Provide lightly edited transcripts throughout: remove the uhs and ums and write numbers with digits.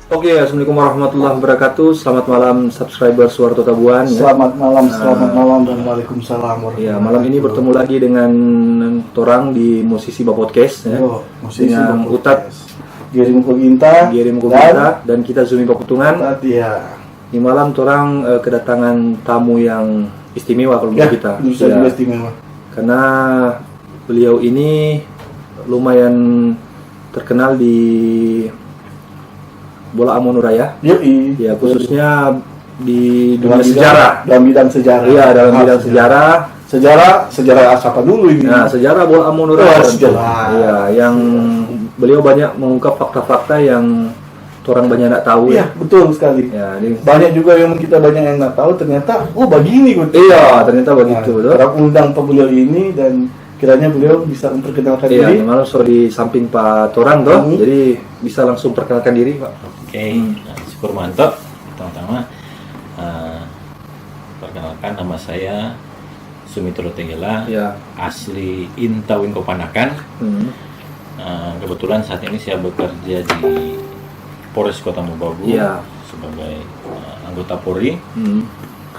Oke, assalamualaikum warahmatullahi wabarakatuh. Selamat malam subscriber Suarto Tabuan. Selamat malam dan waalaikumsalam warahmatullahi Ya, malam ini bertemu lagi dengan Torang di Musisi Podcast ya. Musisi dengan Utat Giring Koginta dan kita Zumi Pakutungan. Ya. Di malam Torang kedatangan tamu yang istimewa kalau menurut kita. Juga istimewa. Karena beliau ini lumayan terkenal di bola Amonuraya. Ya, khususnya di dunia sejarah. Dalam bidang sejarah. Iya, dalam bidang sejarah. Sejarah apa dulu ini? Nah, sejarah bola Amonuraya. Sejarah. Iya, yang beliau banyak mengungkap fakta-fakta yang orang banyak nggak tahu. Iya, betul sekali. Ya, banyak juga yang kita banyak yang nggak tahu, ternyata begini gitu. Iya, ternyata begitu. Kita undang beliau ini dan kiranya beliau bisa memperkenalkan diri. Iya, malam di samping Pak Torang toh. Jadi bisa langsung perkenalkan diri, Pak. Oke, syukur mantap. Pertama-tama perkenalkan, nama saya Sumitro Tegela, Ya. asli Intawin Kopanakan. Kebetulan saat ini saya bekerja di Polres Kota Mobagu Ya. sebagai anggota Polri,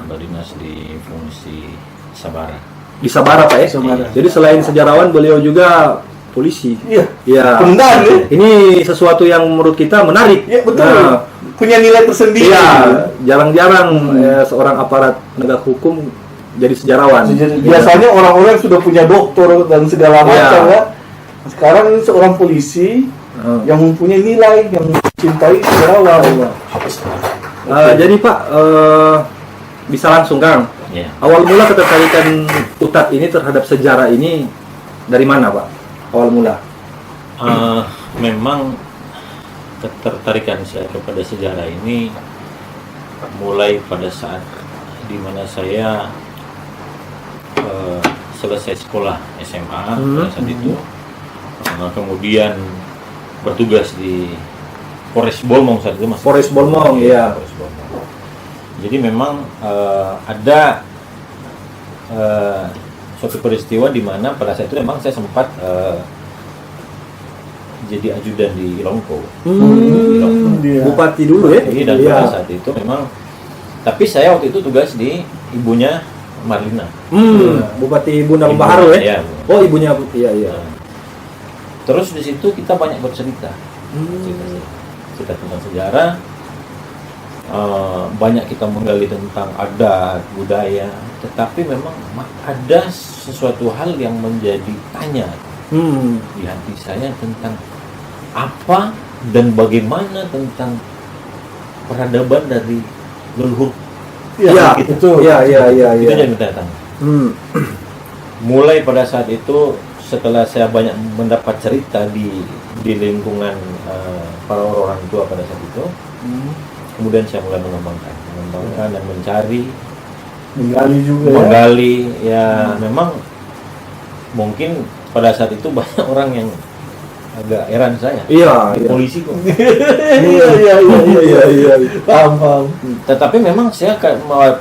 berdinas di fungsi Sabara. Di Sabara, Pak ya. Sabara. Jadi selain sejarawan, beliau juga polisi. Iya. Ya. Benar ya. Ini sesuatu yang menurut kita menarik. Iya, betul. Nah, punya nilai tersendiri. iya, jarang-jarang seorang aparat penegak hukum jadi sejarawan. Biasanya orang-orang yang sudah punya doktor dan segala macam ya. Sekarang ini seorang polisi yang mempunyai nilai, yang mencintai sejarawan. Jadi Pak, bisa langsung Kang. Ya. Awal mula ketertarikan Utat ini terhadap sejarah ini dari mana Pak? Awal mula? Memang ketertarikan saya kepada sejarah ini mulai pada saat dimana saya selesai sekolah SMA pada saat itu, kemudian bertugas di Polres Bolmong saat itu, Polres Bolmong, ya. Polres Bolmong. Jadi memang ada suatu peristiwa di mana pada saat itu memang saya sempat jadi ajudan di Ilongko. Bupati dulu ya? Dan pada saat itu memang, tapi saya waktu itu tugas di ibunya Marlina. Bupati Bunda Pembaharu ya? Ya. Oh, ibunya, iya. Terus di situ kita banyak bercerita, cerita tentang sejarah. Banyak kita menggali tentang adat, budaya, tetapi memang ada sesuatu hal yang menjadi tanya di hati saya tentang apa dan bagaimana tentang peradaban dari leluhur. Iya, betul. Iya. Itu jadi tanya. Mulai pada saat itu, setelah saya banyak mendapat cerita di lingkungan para orang tua pada saat itu, kemudian saya mulai mengembangkan dan menggali ya. Memang mungkin pada saat itu banyak orang yang agak heran saya. Iya. Polisi kok. Iya. Paham. Tetapi memang saya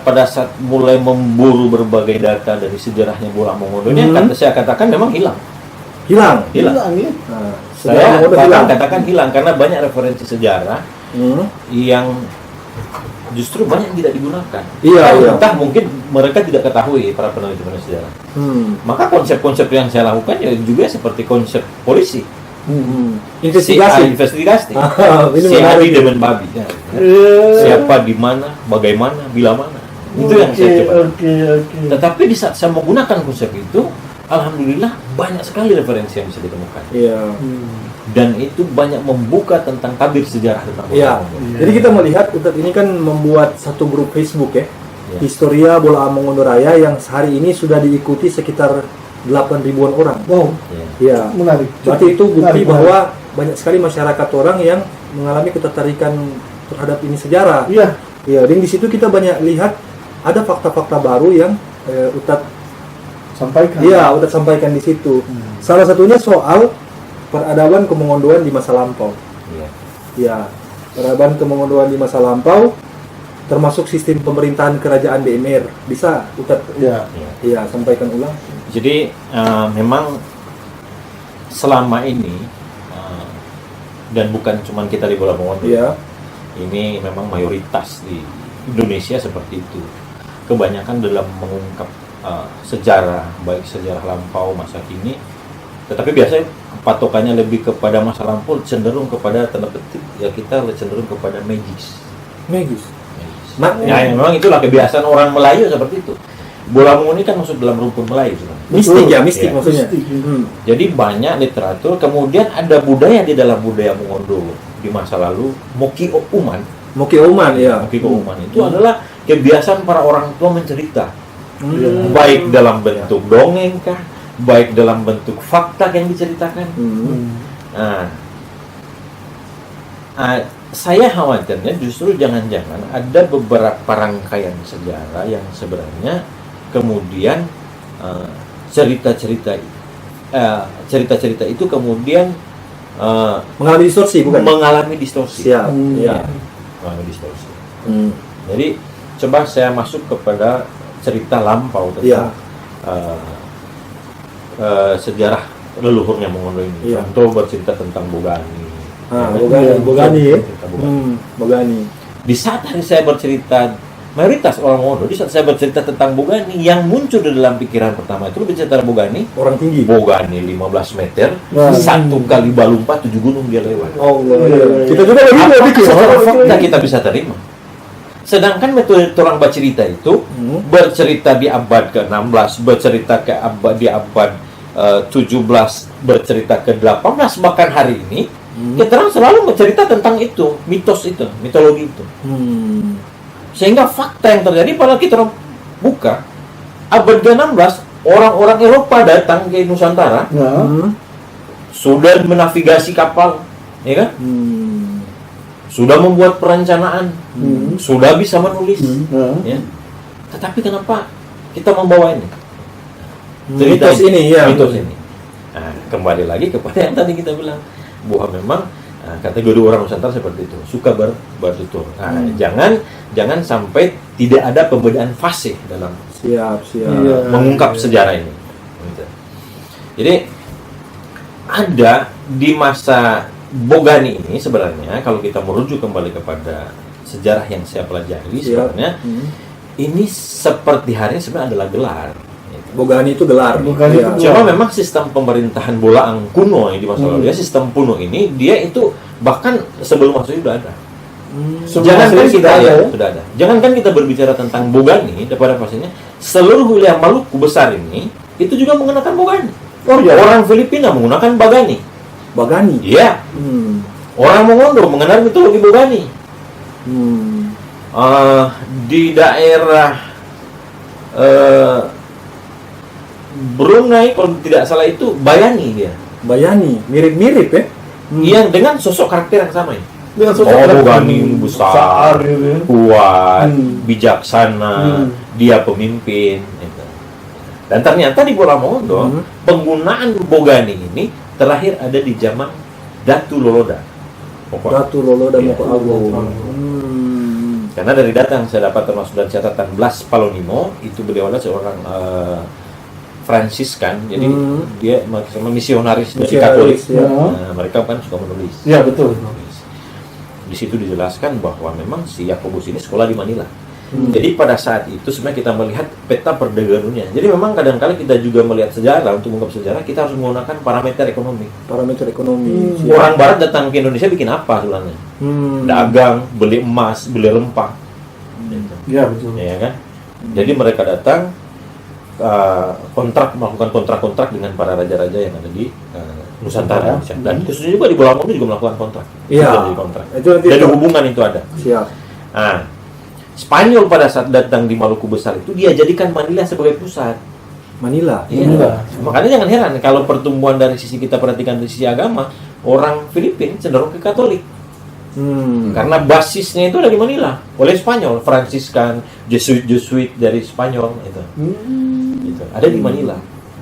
pada saat mulai memburu berbagai data dari sejarahnya bola Mongodo ini, saya katakan memang hilang. Hilang. Ya. Saya katakan hilang karena banyak referensi sejarah yang justru banyak tidak digunakan. Iya. Entah mungkin mereka tidak ketahui, para peneliti sejarah. Maka konsep-konsep yang saya lakukan ya juga seperti konsep polisi. Investigasi. Si Adi Demen Babi. Siapa, di mana, bagaimana, bila mana. Itu yang saya coba. Tetapi di saat saya menggunakan konsep itu, alhamdulillah banyak sekali referensi yang bisa ditemukan. Iya. Dan itu banyak membuka tentang tabir sejarah tentang Iya. Jadi kita melihat Utat ini kan membuat satu grup Facebook ya. Historia Bola Amongondo-Raya yang sehari ini sudah diikuti sekitar 8.000-an orang. Wow. Iya. Menarik. Berarti itu bukti bahwa banyak sekali masyarakat orang yang mengalami ketertarikan terhadap ini sejarah. Iya. Iya, dan di situ kita banyak lihat ada fakta-fakta baru yang Utat sampaikan. Iya, Utat sampaikan di situ. Salah satunya soal peradaban kemongondoan di masa lampau. Iya. Peradaban kemongondoan di masa lampau termasuk sistem pemerintahan kerajaan DMR. Bisa Utat sampaikan ulang. Jadi memang selama ini dan bukan cuma kita di Bola Mongondo, Ini memang mayoritas di Indonesia seperti itu. Kebanyakan dalam mengungkap sejarah, baik sejarah lampau, masa kini, tetapi biasanya patokannya lebih kepada masa lampau, cenderung kepada tanda petik ya, kita cenderung kepada magis. Ya memang itulah kebiasaan orang Melayu seperti itu. Bola Mungu ini kan masuk dalam rumpun Melayu sebenarnya. Mistik maksudnya. Jadi banyak literatur, kemudian ada budaya di dalam budaya Mongondo di masa lalu, Moki Uman. Moki Uman Itu adalah kebiasaan para orang tua mencerita. Baik dalam bentuk dongeng kah, baik dalam bentuk fakta yang diceritakan. Saya khawatirnya justru jangan-jangan ada beberapa rangkaian sejarah yang sebenarnya kemudian cerita-cerita itu kemudian mengalami distorsi, bukan? Mengalami distorsi. Siap. Mengalami distorsi. Jadi coba saya masuk kepada cerita lampau tentang sejarah leluhurnya Mongondo ini. Contoh bercerita tentang Bogani. Bogani. Di saat saya bercerita, mayoritas orang Mongondo, di saat saya bercerita tentang Bogani, yang muncul di dalam pikiran pertama itu bercerita Bogani, orang tinggi. Bogani 15 meter, satu kali balumpa 7 gunung dia lewat. Kita juga begitu. Fakta kita bisa terima. Sedangkan metode orang bercerita itu bercerita di abad ke-16, bercerita di abad 17, bercerita ke-18, bahkan hari ini kita selalu bercerita tentang itu, mitologi itu. Sehingga fakta yang terjadi pada kita buka abad ke-16, orang-orang Eropa datang ke Nusantara, sudah menavigasi kapal, ya kan? Sudah membuat perencanaan, sudah bisa menulis, ya. Tetapi kenapa kita membawa ini? Mitos ini. Nah, kembali lagi kepada yang tadi kita bilang bahwa memang kategori orang Nusantara seperti itu, suka bertutur. Jangan sampai tidak ada pembedaan fase dalam mengungkap sejarah ini. Jadi ada di masa Bogani ini sebenarnya, kalau kita merujuk kembali kepada sejarah yang saya pelajari, sebenarnya ini seperti hari ini sebenarnya adalah gelar. Bogani itu gelar. Cuma memang sistem pemerintahan Bolaang kuno yang di masa lalu, sistem kuno ini dia itu bahkan sebelum Masehi sudah ada. Sudah ada. Jangankan kita berbicara tentang Bogani, pada pastinya seluruh wilayah Maluku besar ini itu juga menggunakan Bogani. Orang Filipina menggunakan Bagani. Iya. Orang Mongondo mengenal mitologi Bogani. Di daerah Brunei kalau tidak salah itu Bayani dia. Mirip-mirip ya. Yang dengan sosok karakter yang sama ya. Dengan sosok Bogani besar, kuat, bijaksana, dia pemimpin. Gitu. Dan ternyata di Bola Mongondo penggunaan Bogani ini terakhir ada di zaman Datu Loloda. Moko Agung. Karena dari data yang saya dapat termasuk dari catatan Blas Palonimo, itu beliau adalah seorang Fransiskan, jadi dia sama misionaris dari Katolik. Nah, mereka kan suka menulis. Iya, betul. Di situ dijelaskan bahwa memang si Yakobus ini sekolah di Manila. Jadi pada saat itu sebenarnya kita melihat peta perdagangan dunia. Jadi memang kadang-kala kita juga melihat sejarah, untuk mengungkap sejarah kita harus menggunakan parameter ekonomi. Orang Barat datang ke Indonesia bikin apa sebenarnya? Dagang, beli emas, beli rempah. Iya, betul. Ya kan? Jadi mereka datang melakukan kontrak-kontrak dengan para raja-raja yang ada di Nusantara, dan khususnya juga di Bola Mongondo juga melakukan kontrak. Kontrak. Jadi hubungan itu ada. Nah, Spanyol pada saat datang di Maluku besar itu dia jadikan Manila sebagai pusat. Manila. Makanya jangan heran kalau pertumbuhan dari sisi kita perhatikan dari sisi agama, orang Filipina cenderung ke Katolik. Karena basisnya itu ada di Manila oleh Spanyol, Fransiskan, Jesuit dari Spanyol itu. Gitu. Ada di Manila.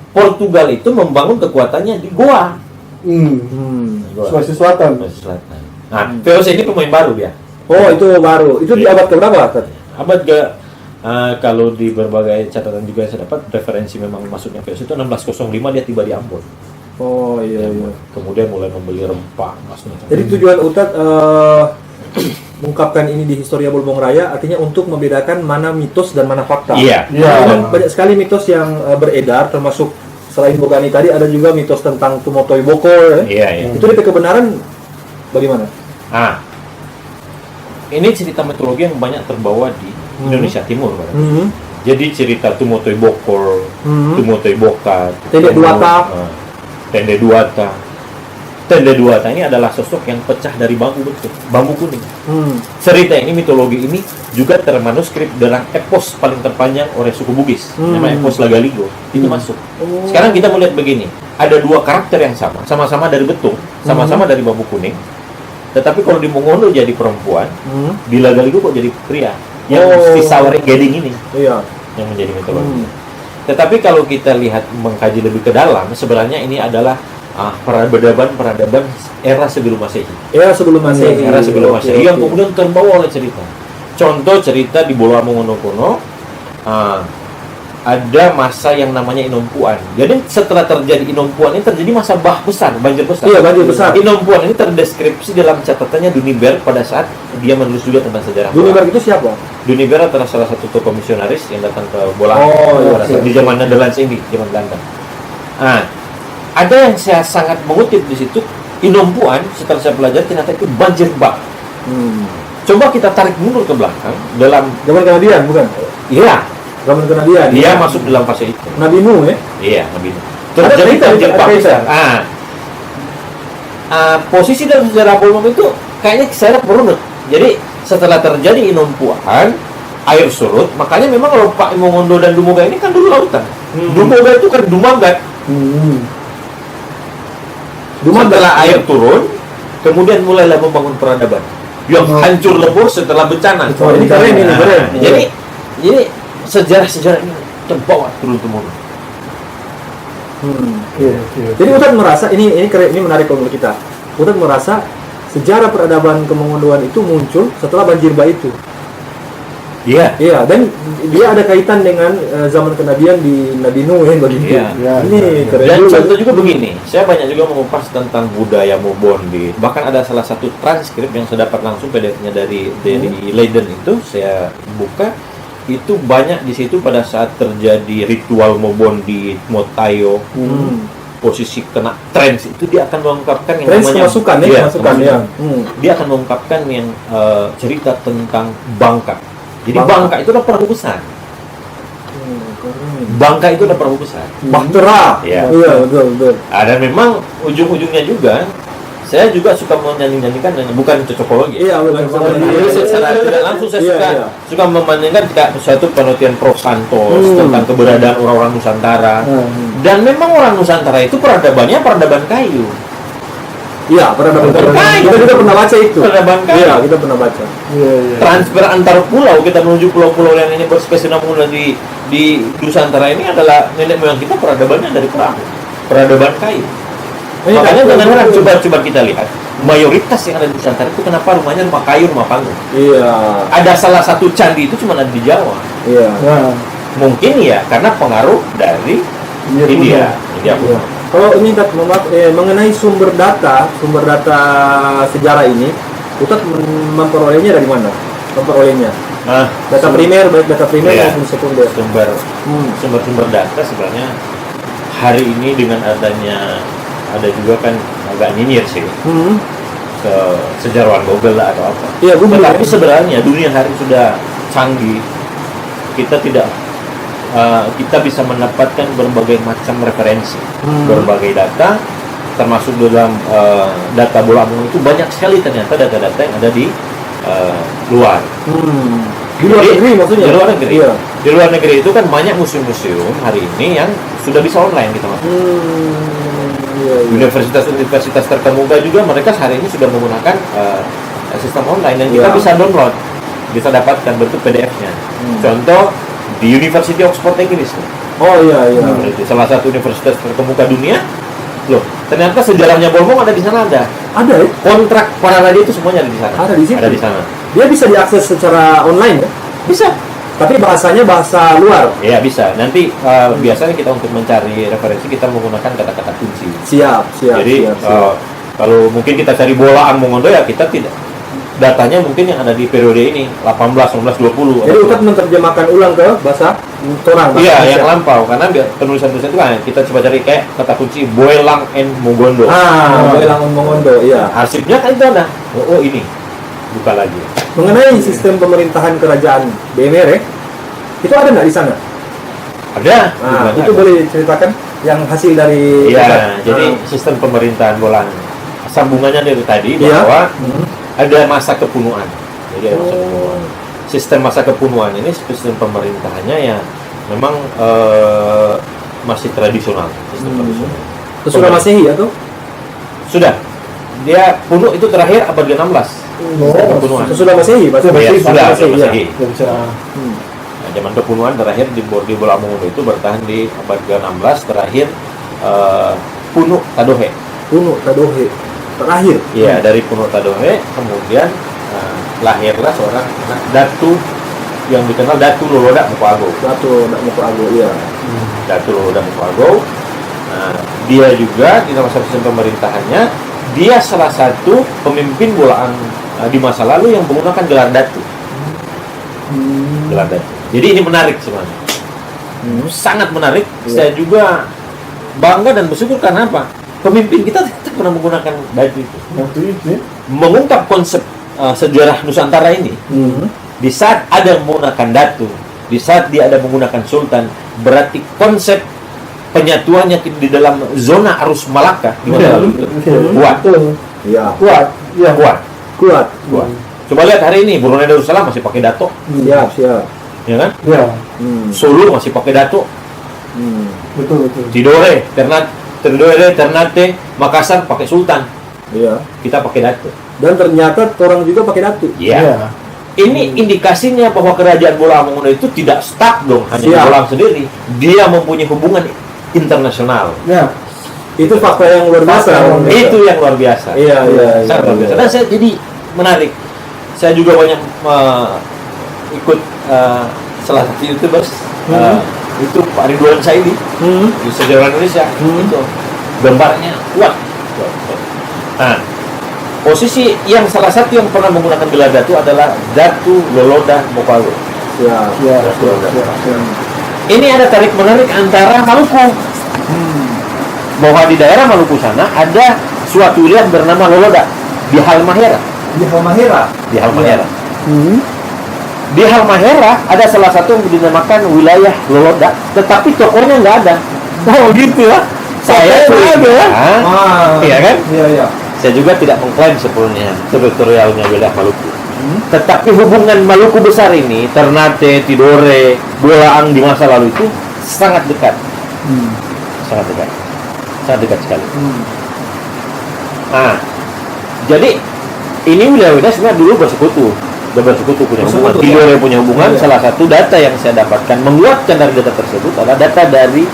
Portugal itu membangun kekuatannya di Goa. Sulawesi Selatan. Nah, VOC ini pemain baru dia. Oh, itu baru. Itu di abad keberapa? Abad ke kalau di berbagai catatan juga saya dapat referensi memang masuknya VOC itu 1605 dia tiba di Ambon. Oh iya. Kemudian mulai membeli rempah masnya. Jadi tujuan Ustadz mengungkapkan ini di Historia Bolbong Raya artinya untuk membedakan mana mitos dan mana fakta. Iya. Karena banyak sekali mitos yang beredar, termasuk selain Bogani tadi ada juga mitos tentang Tumotoi Boko. Iya. Itu DP kebenaran bagaimana? Ini cerita mitologi yang banyak terbawa di Indonesia Timur. Jadi cerita Tumotoi Bokor, Tumotoi Bokat, Tende Duata. Tende Duata. Tende Duata ini adalah sosok yang pecah dari bambu kuning. Cerita ini, mitologi ini juga termanuskrip dalam epos paling terpanjang oleh suku Bugis, namanya epos Lagaligo. Itu masuk. Sekarang kita melihat begini, ada dua karakter yang sama-sama dari betung, sama-sama dari bambu kuning. Tetapi kalau di Mongondo jadi perempuan, di Lagaligo kok jadi pria. Yang si Sawari Gading ini, yang menjadi mitologi. Tetapi kalau kita lihat mengkaji lebih ke dalam, sebenarnya ini adalah peradaban era sebelum Masehi. Era sebelum Masehi yang kemudian terbawa oleh cerita. Contoh cerita di Bola Mongondo kuno, ada masa yang namanya Inompuan. Jadi setelah terjadi Inompuan ini terjadi masa banjir besar. Iya, banjir besar. Inompuan ini terdeskripsi dalam catatannya Duniberg pada saat dia menulis juga tentang sejarah. Duniberg itu siapa? Duniberg adalah salah satu tokoh misionaris yang datang ke Bola di zaman Netherlands ini, zaman Belanda. Ada yang saya sangat mengutip di situ, Inompuan setelah saya pelajari ternyata itu banjir bak. Coba kita tarik mundur ke belakang dalam zaman Kanadian, bukan? Iya. Zaman Kanadian. Dia masuk dalam fase itu. Nabi Nuh ya? Iya, Nabi Nuh. Terjadi banjir bak besar. Posisi dalam sejarah Bolbong itu kayaknya saya merunut. Jadi setelah terjadi Inompuan, air surut, makanya memang Lopak, Mongondo dan Dumoga ini kan dulu lautan. Dumoga itu kan Dumagat. Setelah air turun, kemudian mulailah membangun peradaban yang hancur lebur setelah bencana. Ini keren. Jadi sejarah-sejarah ini terbawa turun-temurun. Jadi Ustaz merasa ini keren, ini menarik kalau kita. Ustaz merasa sejarah peradaban kemongondoan itu muncul setelah banjir bah itu. Iya, dan dia ada kaitan dengan zaman kenabian di Nabi Nuh begitu. Ini keren. Dan contoh juga begini, saya banyak juga mengupas tentang budaya Mobon bahkan ada salah satu transkrip yang saya dapat langsung PDF-nya dari Leiden itu, saya buka, itu banyak di situ pada saat terjadi ritual Mobon di Motayo. Posisi kena trans itu dia akan mengungkapkan yang namanya masukan. Dia akan mengungkapkan yang cerita tentang Bangka. Jadi Bangka itu adalah perahu besar. Bangka itu adalah perahu besar. Bahtera. Iya, betul. Dan memang ujung-ujungnya juga saya juga suka menyanyikan, bukan cocokologi. Iya, bukan cocokologi. Secara tidak langsung saya suka memandangkan suatu penelitian Prof. Santos tentang keberadaan orang-orang Nusantara. Dan memang orang Nusantara itu peradabannya peradaban kayu. Iya, peradaban kayu. Kita juga pernah baca itu. Peradaban kayu. Iya, kita pernah baca. Transfer antar pulau, kita menuju pulau-pulau yang ini berspesifikasi di Nusantara ini adalah nenek moyang kita peradabannya dari perahu, peradaban kayu. Makanya jangan coba kita lihat mayoritas yang ada di Nusantara itu kenapa rumahnya rumah kayu, rumah panggung. Iya. Ada salah satu candi itu cuma ada di Jawa. Iya. Mungkin ya karena pengaruh dari India kuno. Kalau ini mengenai sumber data sejarah ini, Ustaz memperolehnya dari mana? Data primer, baik data primer maupun sekunder. Sumber data sebenarnya hari ini dengan adanya ada juga kan agak nyinyir sih ke sejarawan Google lah atau apa. Iya, Google. Tapi sebenarnya dunia hari sudah canggih. Kita bisa mendapatkan berbagai macam referensi, berbagai data, termasuk dalam data Bola Mongondo itu banyak sekali ternyata data-data yang ada di luar. Di luar negeri maksudnya? Di luar negeri. Iya. Di luar negeri itu kan banyak museum-museum hari ini yang sudah bisa online gitu mas. Universitas-universitas terkemuka juga mereka hari ini sudah menggunakan sistem online dan kita bisa download, bisa dapatkan bentuk PDF-nya. Contoh di University of Oxford Inggris. Salah satu universitas terkemuka dunia. Loh, ternyata sejarahnya Bolbong ada di sana ada. Ada ya? Kontrak para raja itu semuanya ada di sana. Ada di situ. Ada di sana. Dia bisa diakses secara online ya? Bisa. Tapi bahasanya bahasa luar. Iya, bisa. Nanti biasanya kita untuk mencari referensi kita menggunakan kata-kata kunci. Siap. Jadi kalau mungkin kita cari Bolaan Mongondo ya kita tidak datanya mungkin yang ada di periode ini 18, 19, 20. Jadi Ustaz menerjemahkan ulang ke bahasa Torang. Iya, yang lampau, karena penulisan-tulisan itu kan kita coba cari kayak kata kunci Boelang and Mongondo. Boelang and Mongondo, iya. Arsipnya kan itu ada. Oh ini, buka lagi. Mengenai sistem pemerintahan kerajaan BMR, itu ada nggak di sana? Ada. Itu boleh ceritakan yang hasil dari. Iya, jadi sistem pemerintahan Bolang. Sambungannya dari tadi bahwa ada masa kepunuan. Jadi ada masa kepunuan. Sistem masa kepunuan ini sistem pemerintahannya ya memang masih tradisional, sistem tradisional. Sudah Masehi atau? Sudah. Dia punuh itu terakhir abad ke-16. Kepunuhan. Sudah Masehi, sudah Masehi. Ya. Nah, zaman kepunuhan terakhir di Bolang Mongondo itu bertahan di abad ke-16, terakhir Punuh Tadohe. Punuh Tadohe terakhir. Iya, dari Punuh Tadohe kemudian lahirlah seorang anak Datu yang dikenal Datu Loloda Mokoago. Datu Mokoago, iya. Datu Loloda Mokoago. Nah, dia juga di dalam sistem pemerintahannya, dia salah satu pemimpin Bolaan di masa lalu yang menggunakan gelar Datu. Gelar Datu. Jadi ini menarik sebenarnya. Sangat menarik. Saya juga bangga dan bersyukur karena apa? Pemimpin kita tidak pernah menggunakan Datu itu. Mengungkap konsep sejarah Nusantara ini. Di saat ada menggunakan Datu, di saat dia ada menggunakan Sultan, berarti konsep penyatuannya di dalam zona arus Malaka di masa lalu kuat. Iya. Kuat. Coba lihat hari ini Brunei Darussalam masih pakai dato. Siap. Ya kan? Ya. Solo masih pakai dato. Betul. Tidore, Ternate, Makassar pakai Sultan. Iya. Kita pakai dato. Dan ternyata orang juga pakai Datu. Iya. Ini indikasinya bahwa kerajaan Bolang Mongondo itu tidak stuck dong hanya di Bolang sendiri. Dia mempunyai hubungan internasional. Ya. Itu fakta yang luar biasa. Itu yang luar biasa. Iya. Sangat luar biasa. Dan saya jadi menarik. Saya juga banyak ikut salah satu YouTubers. Itu Pak Ridwan Saidi di sejarah Indonesia. Itu gambarnya kuat. Nah, posisi yang salah satu yang pernah menggunakan gelar Datu adalah Datu Loloda Mokoago. Ya. Ini ada tarik menarik antara Maluku. Bahwa di daerah Maluku sana ada suatu wilayah bernama Loloda di Halmahera. Di Halmahera ada salah satu yang dinamakan wilayah Loloda, tetapi tokohnya nggak ada. Oh gitu ya. Saya ada. Iya kan? Iya. Saya juga tidak mengklaim sepenuhnya teritorialnya wilayah Maluku. Tetapi hubungan Maluku besar ini, Ternate, Tidore, Bolang di masa lalu itu sangat dekat. Sangat dekat sekali. Nah, jadi ini wilayah-wilayah sebenarnya dulu bersekutu punya hubungan. Tidore punya hubungan. Salah satu data yang saya dapatkan menguatkan dari data tersebut adalah data dari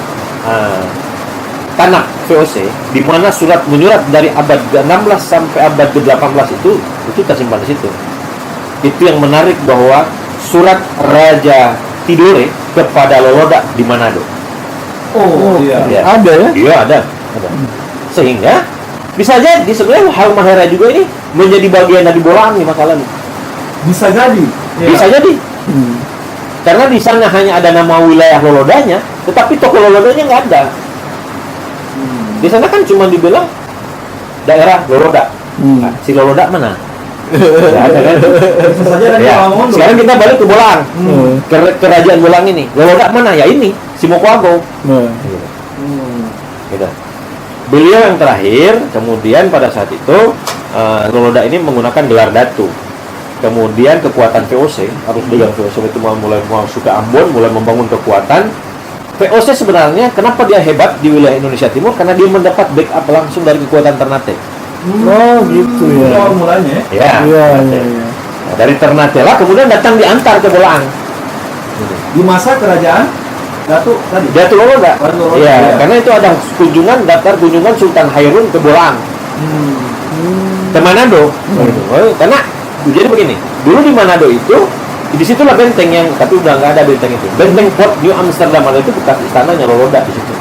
Tanakh VOC, di mana surat menyurat dari abad ke-16 sampai abad ke-18 itu tersimpan di situ. Itu yang menarik bahwa surat Raja Tidore kepada Loloda di Manado. Iya. Ada ya? Iya, ada. Sehingga bisa jadi sebenarnya Halmahera juga ini menjadi bagian dari Bolang di masa lalu. Bisa jadi. Bisa jadi. Karena di sana hanya ada nama wilayah Lolodanya, tetapi tokoh Lolodanya nggak ada. Di sana kan cuma dibilang daerah Loloda. Nah, si Loloda mana? Nggak ada kan? Bisa saja ada Ya. Sekarang kita balik ke Bolang. Kerajaan Bolang ini. Loloda mana? Ya ini, si Mokoago. Gitu. Beliau yang terakhir, kemudian pada saat itu Loloda ini menggunakan gelar Datu. Kemudian kekuatan VOC, harus bilang VOC itu mulai masuk ke Ambon, mulai membangun kekuatan. VOC sebenarnya kenapa dia hebat di wilayah Indonesia Timur? Karena dia mendapat backup langsung dari kekuatan Ternate. Oh gitu ya. mulanya. Ya. Nah, dari Ternate lah kemudian datang diantar ke Bolang. Di masa kerajaan Datu tadi. Datu Loloda. Iya, karena itu ada daftar kunjungan Sultan Hairun ke Bolang. Ke Manado. Karena jadi begini, dulu di Manado itu disitulah benteng yang, tapi udah nggak ada benteng itu. Benteng Fort New Amsterdam itu bekas istananya Loloda di situ.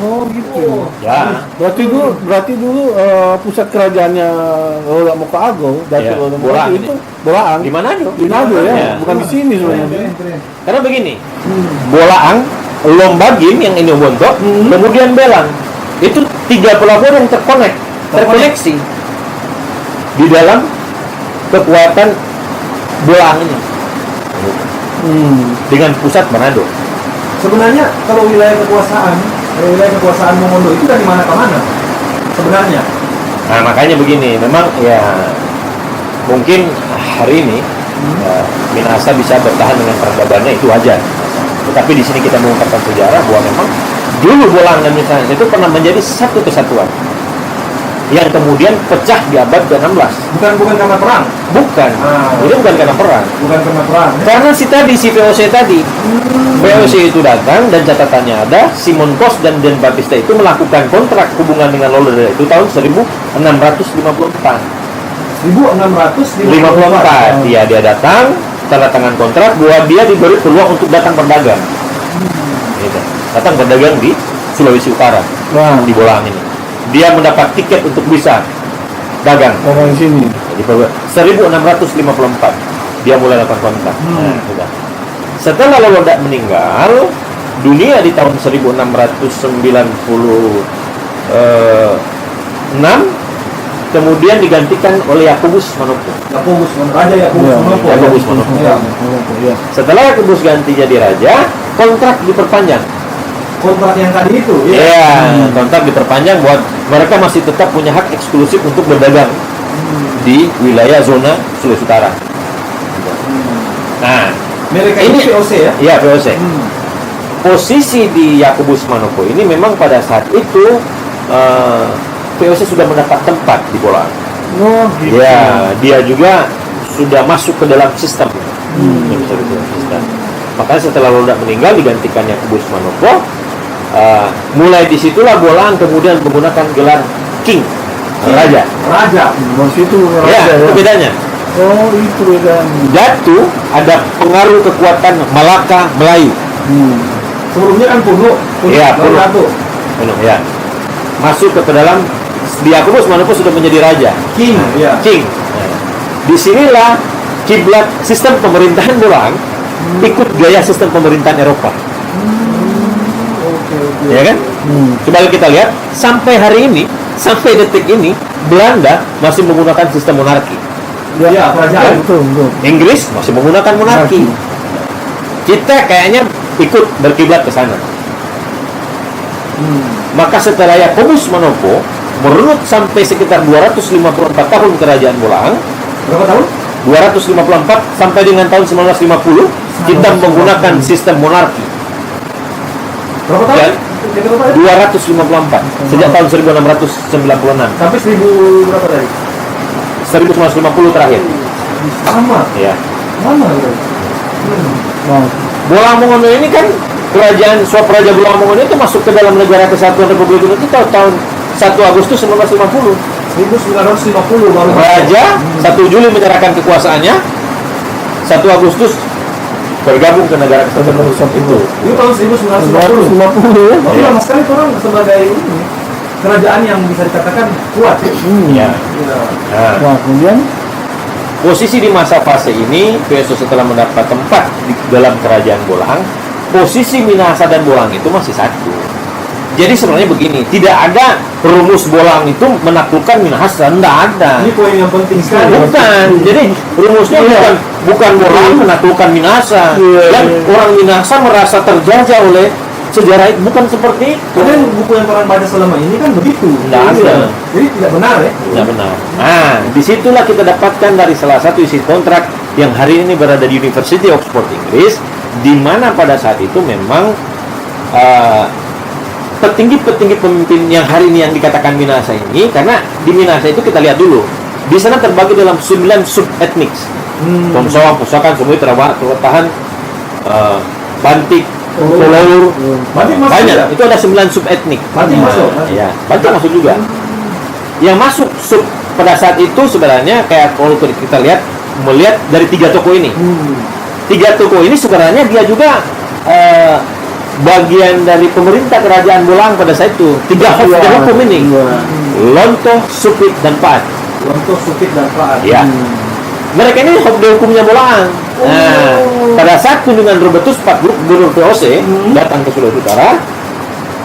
Oh gitu. Ya. Berarti dulu pusat kerajaannya Lola Moka Agung, Ya, Datuk Lola Moka Bolaang Agung itu Bolaang. Di Manado. Di Manado ya, Ya. bukan di sini sebenarnya. Karena begini, Bolaang, Lombagin yang ini Wontok, kemudian Belang. Itu 3 pelabuhan yang terkoneksi di dalam kekuatan Bolaang ini. Dengan pusat Manado. Sebenarnya kalau wilayah kekuasaan Mongondo itu dari mana ke mana? Sebenarnya. Nah, makanya begini, memang ya mungkin hari ini Minahasa bisa bertahan dengan peradabannya itu wajar. Tetapi di sini kita mengungkapkan sejarah bahwa memang dulu Bolaang dan Minahasa itu pernah menjadi satu kesatuan yang kemudian pecah di abad ke-16. Bukan karena perang. Bukan. Itu bukan karena perang. Bukan karena perang. Karena si VOC tadi. VOC itu datang dan catatannya ada, Simon Kos dan Dan Baptista itu melakukan kontrak hubungan dengan Lolanda itu tahun 1654. 1654. Iya, dia datang, tanda tangan kontrak bahwa dia diberi peluang untuk datang berdagang. Gitu. Datang berdagang di Sulawesi Utara, di Bolaang ini. Dia mendapat tiket untuk bisa dagang. Orang di sini. Jadi 1654 dia mulai lakukan kontrak. Nah, sudah. Setelah Lolanda meninggal dunia di tahun 1696, kemudian digantikan oleh Yakubus Manopo. Raja Yakubus Manopo. Ya. Setelah Yakubus ganti jadi raja, kontrak diperpanjang. Kontrak yang tadi itu, Kontrak diperpanjang buat mereka masih tetap punya hak eksklusif untuk berdagang di wilayah zona Sulawesi Utara. Nah, mereka ini VOC ya? Iya, VOC. Posisi di Yakubus Manopo ini memang pada saat itu VOC sudah mendapat tempat di Bolaang. Oh, gitu. Ya, dia juga sudah masuk ke dalam sistem. Makanya setelah Lolanda meninggal digantikan Yakubus Manopo. Mulai disitulah Bolaang kemudian menggunakan gelar King, Raja. Di situ Ya, itu bedanya. Oh, itu bedanya. Datu ada pengaruh kekuatan Malaka Melayu. Sebelumnya kan Puno. Iya, Puno. Puno. Puno, ya. Masuk ke dalam di Yakubus Manopo sudah menjadi raja. King, ya. King. Nah, disinilah kiblat sistem pemerintahan Bolaang ikut gaya sistem pemerintahan Eropa. Ya kan? Coba kita lihat sampai hari ini, sampai detik ini Belanda masih menggunakan sistem monarki. Ya, kerajaan. Betul. Inggris masih menggunakan monarki. Kita kayaknya ikut berkiblat ke sana. Maka setelah Yakubus Manopo merunut sampai sekitar 254 tahun kerajaan Bolaang. Berapa tahun? 254 sampai dengan tahun 1950 kita menggunakan sistem monarki. Berapa tahun? Ya. 254 sejak tahun 1696 Sampai 1000 berapa tadi? 1950 terakhir. Sama. Ya. Mana gitu? Bolaang Mongondo ini kan kerajaan Swapraja Bolaang Mongondo itu masuk ke dalam negara kesatuan Republik Indonesia itu tahun 1 Agustus 1950. 1950 baru Raja 1 Juli menyerahkan kekuasaannya, 1 Agustus bergabung ke negara kesatuan itu. Itu tahun 1950. 50 ya. Tapi lama sekali orang sebagai ini kerajaan yang bisa dikatakan kuat. Ya. Nah, Nah, kemudian posisi di masa fase ini, VOC setelah mendapat tempat di dalam kerajaan Bolaang, posisi Minahasa dan Bolaang itu masih satu. Jadi sebenarnya begini, tidak ada rumus Bolaang itu menaklukkan Minahasa, tidak ada. Ini poin yang penting sekali. Bukan. Jadi rumusnya bukan Bolaang menaklukkan Minahasa. Dan orang Minahasa merasa terjajah oleh sejarah itu, bukan seperti itu. Karena buku yang orang baca selama ini kan begitu. Tidak ada. Jadi tidak benar ya. Tidak benar. Nah, disitulah kita dapatkan dari salah satu isi kontrak yang hari ini berada di University of Oxford, Inggris, di mana pada saat itu memang petinggi-petinggi pemimpin yang hari ini yang dikatakan Minahasa ini, karena di Minahasa itu kita lihat dulu, di sana terbagi dalam 9 sub-etnik. Tomsoa, Pusakan, semua tertahan, Bantik, Tolor, Bantik masuk banyak. juga? Itu ada 9 sub-etnik. Bantik masuk? Ya, Bantik masuk juga. Yang masuk sub pada saat itu sebenarnya kayak kalau kita melihat dari 3 tokoh ini. 3 tokoh ini sebenarnya dia juga bagian dari pemerintah kerajaan Bolang pada saat itu. 3 hop deh hukum ini. Lontoh, Supit, dan Paat. Lontoh, Supit, dan Paat. Ya. Mereka ini hop deh hukumnya Bolang. Nah, pada saat kunjungan Robertus Pat Gubernur VOC datang ke Sulawesi Utara,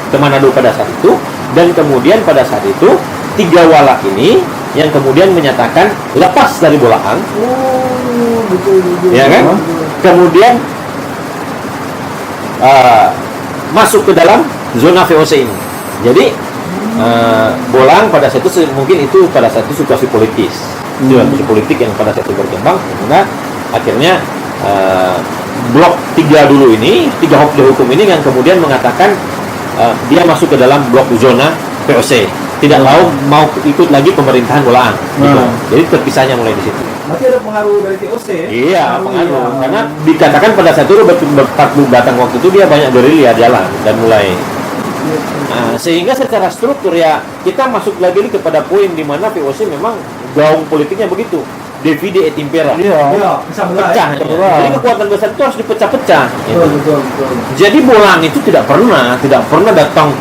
ke Manado pada saat itu, dan kemudian pada saat itu 3 walak ini yang kemudian menyatakan lepas dari Bolang. Betul. Ya kan? Kemudian masuk ke dalam zona VOC ini. Jadi Bolang pada saat itu mungkin itu pada saat itu situasi politis, situasi politik yang pada saat itu berkembang, sehingga akhirnya blok 3 dulu ini, 3 hop hukum ini yang kemudian mengatakan dia masuk ke dalam blok zona VOC, tidak mau ikut lagi pemerintahan Bolang. Gitu. Jadi terpisahnya mulai di situ. Berarti ada pengaruh dari VOC ya? Iya, pengaruh. Karena dikatakan pada saat itu Robert datang waktu itu dia banyak gerilya jalan dan mulai. Sehingga secara struktur ya kita masuk lagi kepada poin di mana VOC memang gaung politiknya begitu. Divide et impera. Iya, bisa Pecah. belah. Ya. Jadi kekuatan besar itu harus dipecah-pecah. Gitu. Betul. Jadi Bolang itu tidak pernah datang,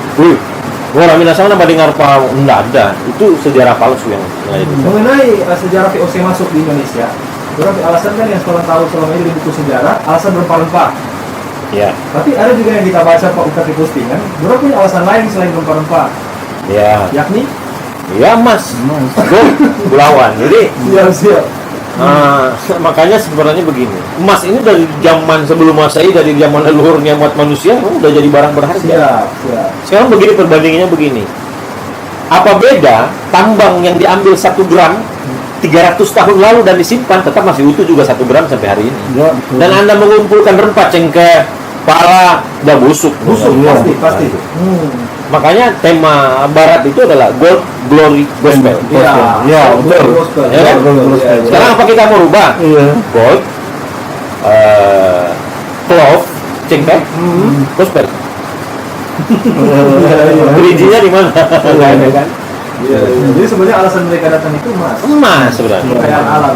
orang minasana pada dengar apa, enggak ada. Itu sejarah palsu yang itu. Mengenai sejarah VOC masuk di Indonesia, berarti alasan kan yang sekolah tahu selama ini di buku sejarah, alasan rempah-rempah. Ya. Tapi ada juga yang kita baca Pak Bupati Postingan, berapa punya alasan lain selain rempah-rempah, Ya. yakni Ya Mas, Bulawan. Jadi siap. makanya sebenarnya begini, emas ini dari zaman sebelum Masehi, dari zaman leluhurnya umat manusia udah jadi barang berharga. Siap. Sekarang begini perbandingannya begini. Apa beda tambang yang diambil 1 gram 300 tahun lalu dan disimpan tetap masih utuh juga 1 gram sampai hari ini. Ya, Dan Anda mengumpulkan rempah, cengkeh, pala, udah busuk. Pasti. Makanya tema Barat itu adalah Gold, Glory, Gospel. Ya, betul. Ya kan? Sekarang apa kita mau rubah? Iya. Gold, clove, cengkeh, Gospel. Berijinya di mana? Nggak ada kan? Iya. Jadi sebenarnya alasan mereka datang itu Emas sebenarnya. kekayaan alam.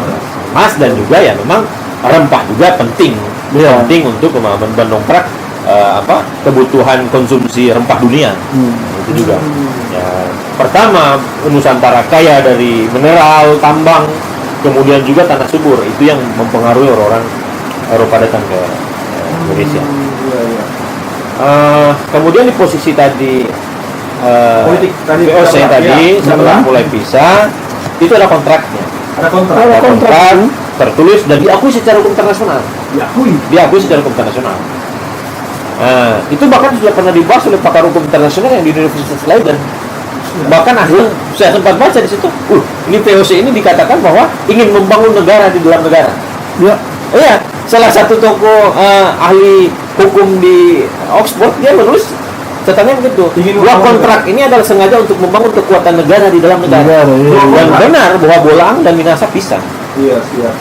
Emas dan juga ya memang rempah juga penting. Iya. Penting untuk mendongkrak kebutuhan konsumsi rempah dunia. Itu juga. Ya, pertama Nusantara kaya dari mineral, tambang, kemudian juga tanah subur. Itu yang mempengaruhi orang-orang Eropa datang ke Indonesia. Kemudian di posisi tadi Politik tadi VOC tadi ya. setelah mulai pisah itu ada kontraknya. Ada kontrak. Ada kontrak tertulis dan diakui secara hukum internasional. Diakui secara hukum internasional. Itu bahkan sudah pernah dibahas oleh pakar hukum internasional yang di Universitas Leiden. Bahkan ahli saya sempat baca di situ. Ini VOC ini dikatakan bahwa ingin membangun negara di dalam negara. Ya. Iya, salah satu tokoh ahli hukum di Oxford dia menulis catatannya begitu. Bahwa kontrak ini adalah sengaja untuk membangun kekuatan negara di dalam negara. Dan benar bahwa Bolang dan Minahasa pisah. Iya, siap.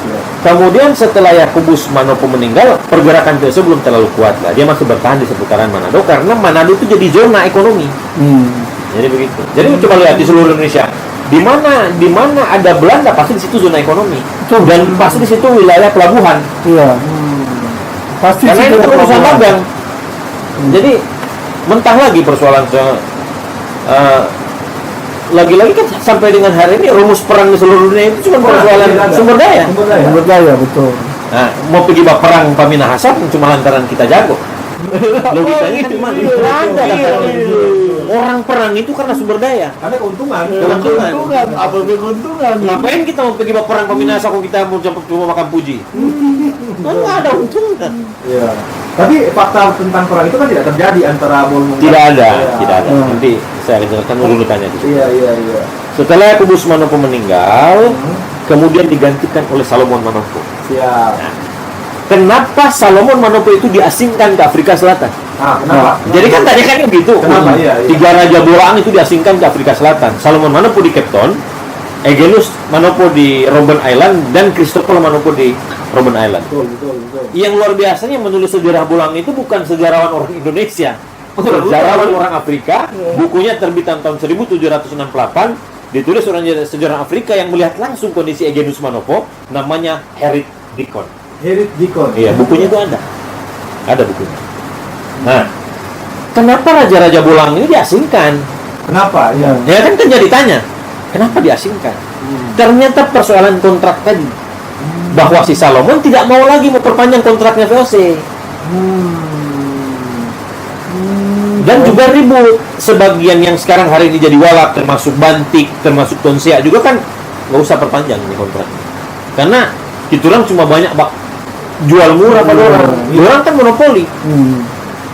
Kemudian setelah Yakubus Manopo meninggal, pergerakan VOC belum terlalu kuat lah. Dia masih bertahan di seputaran Manado karena Manado itu jadi zona ekonomi. Jadi begitu. Jadi coba lihat di seluruh Indonesia. Di mana ada Belanda pasti di situ zona ekonomi. Dan pasti di situ wilayah pelabuhan. Iya. Pasti Karena itu perusahaan dagang. Jadi mentah lagi persoalan lagi-lagi kan sampai dengan hari ini rumus perang di seluruh dunia itu cuma persoalan sumber daya. Sumber daya, betul. Nah, mau pergi perang Pak Minahasa cuma lantaran kita jago. Logikanya kan cuma orang perang itu karena sumber daya. Ada keuntungan. Apa keuntungan? Ngapain kita mau pergi perang Pak Minahasa kalau kita mau cuma makan puji? Kan nggak ada untungnya. Iya. Tapi fakta tentang perang itu kan tidak terjadi antara Bolong. Tidak ada. Nanti saya akan jelaskan urutannya di situ. Iya. Setelah Yakubus Manopo meninggal, kemudian digantikan oleh Salomon Manopo. Siap. Kenapa Salomon Manopo itu diasingkan ke Afrika Selatan? Kenapa? Jadi kan tadi kan begitu. Kenapa? Iya. 3 raja Bolang itu diasingkan ke Afrika Selatan. Salomon Manopo di Cape Town, Eugenius Manopo di Robben Island, dan Christopher Manopo di Robben Island. Betul. Yang luar biasanya menulis sejarah Bolang itu bukan sejarawan orang Indonesia, sejarawan orang Afrika. Bukunya terbitan tahun 1768, ditulis orang sejarah Afrika yang melihat langsung kondisi Eugenius Manopo, namanya Harriet Deacon. Harriet Deacon. Iya, bukunya itu ada bukunya. Nah, kenapa Raja-Raja Bolang ini diasingkan? Kenapa? Ya. Ya kan jadi tanya, kenapa diasingkan? Ternyata persoalan kontrak tadi, bahwa si Salomon tidak mau lagi memperpanjang kontraknya VOC. Dan juga ribut. Sebagian yang sekarang hari ini jadi walak, termasuk Bantik, termasuk Tonsia juga kan nggak usah perpanjang nih kontraknya. Karena itu orang cuma banyak jual murah pada orang. Orang kan monopoli.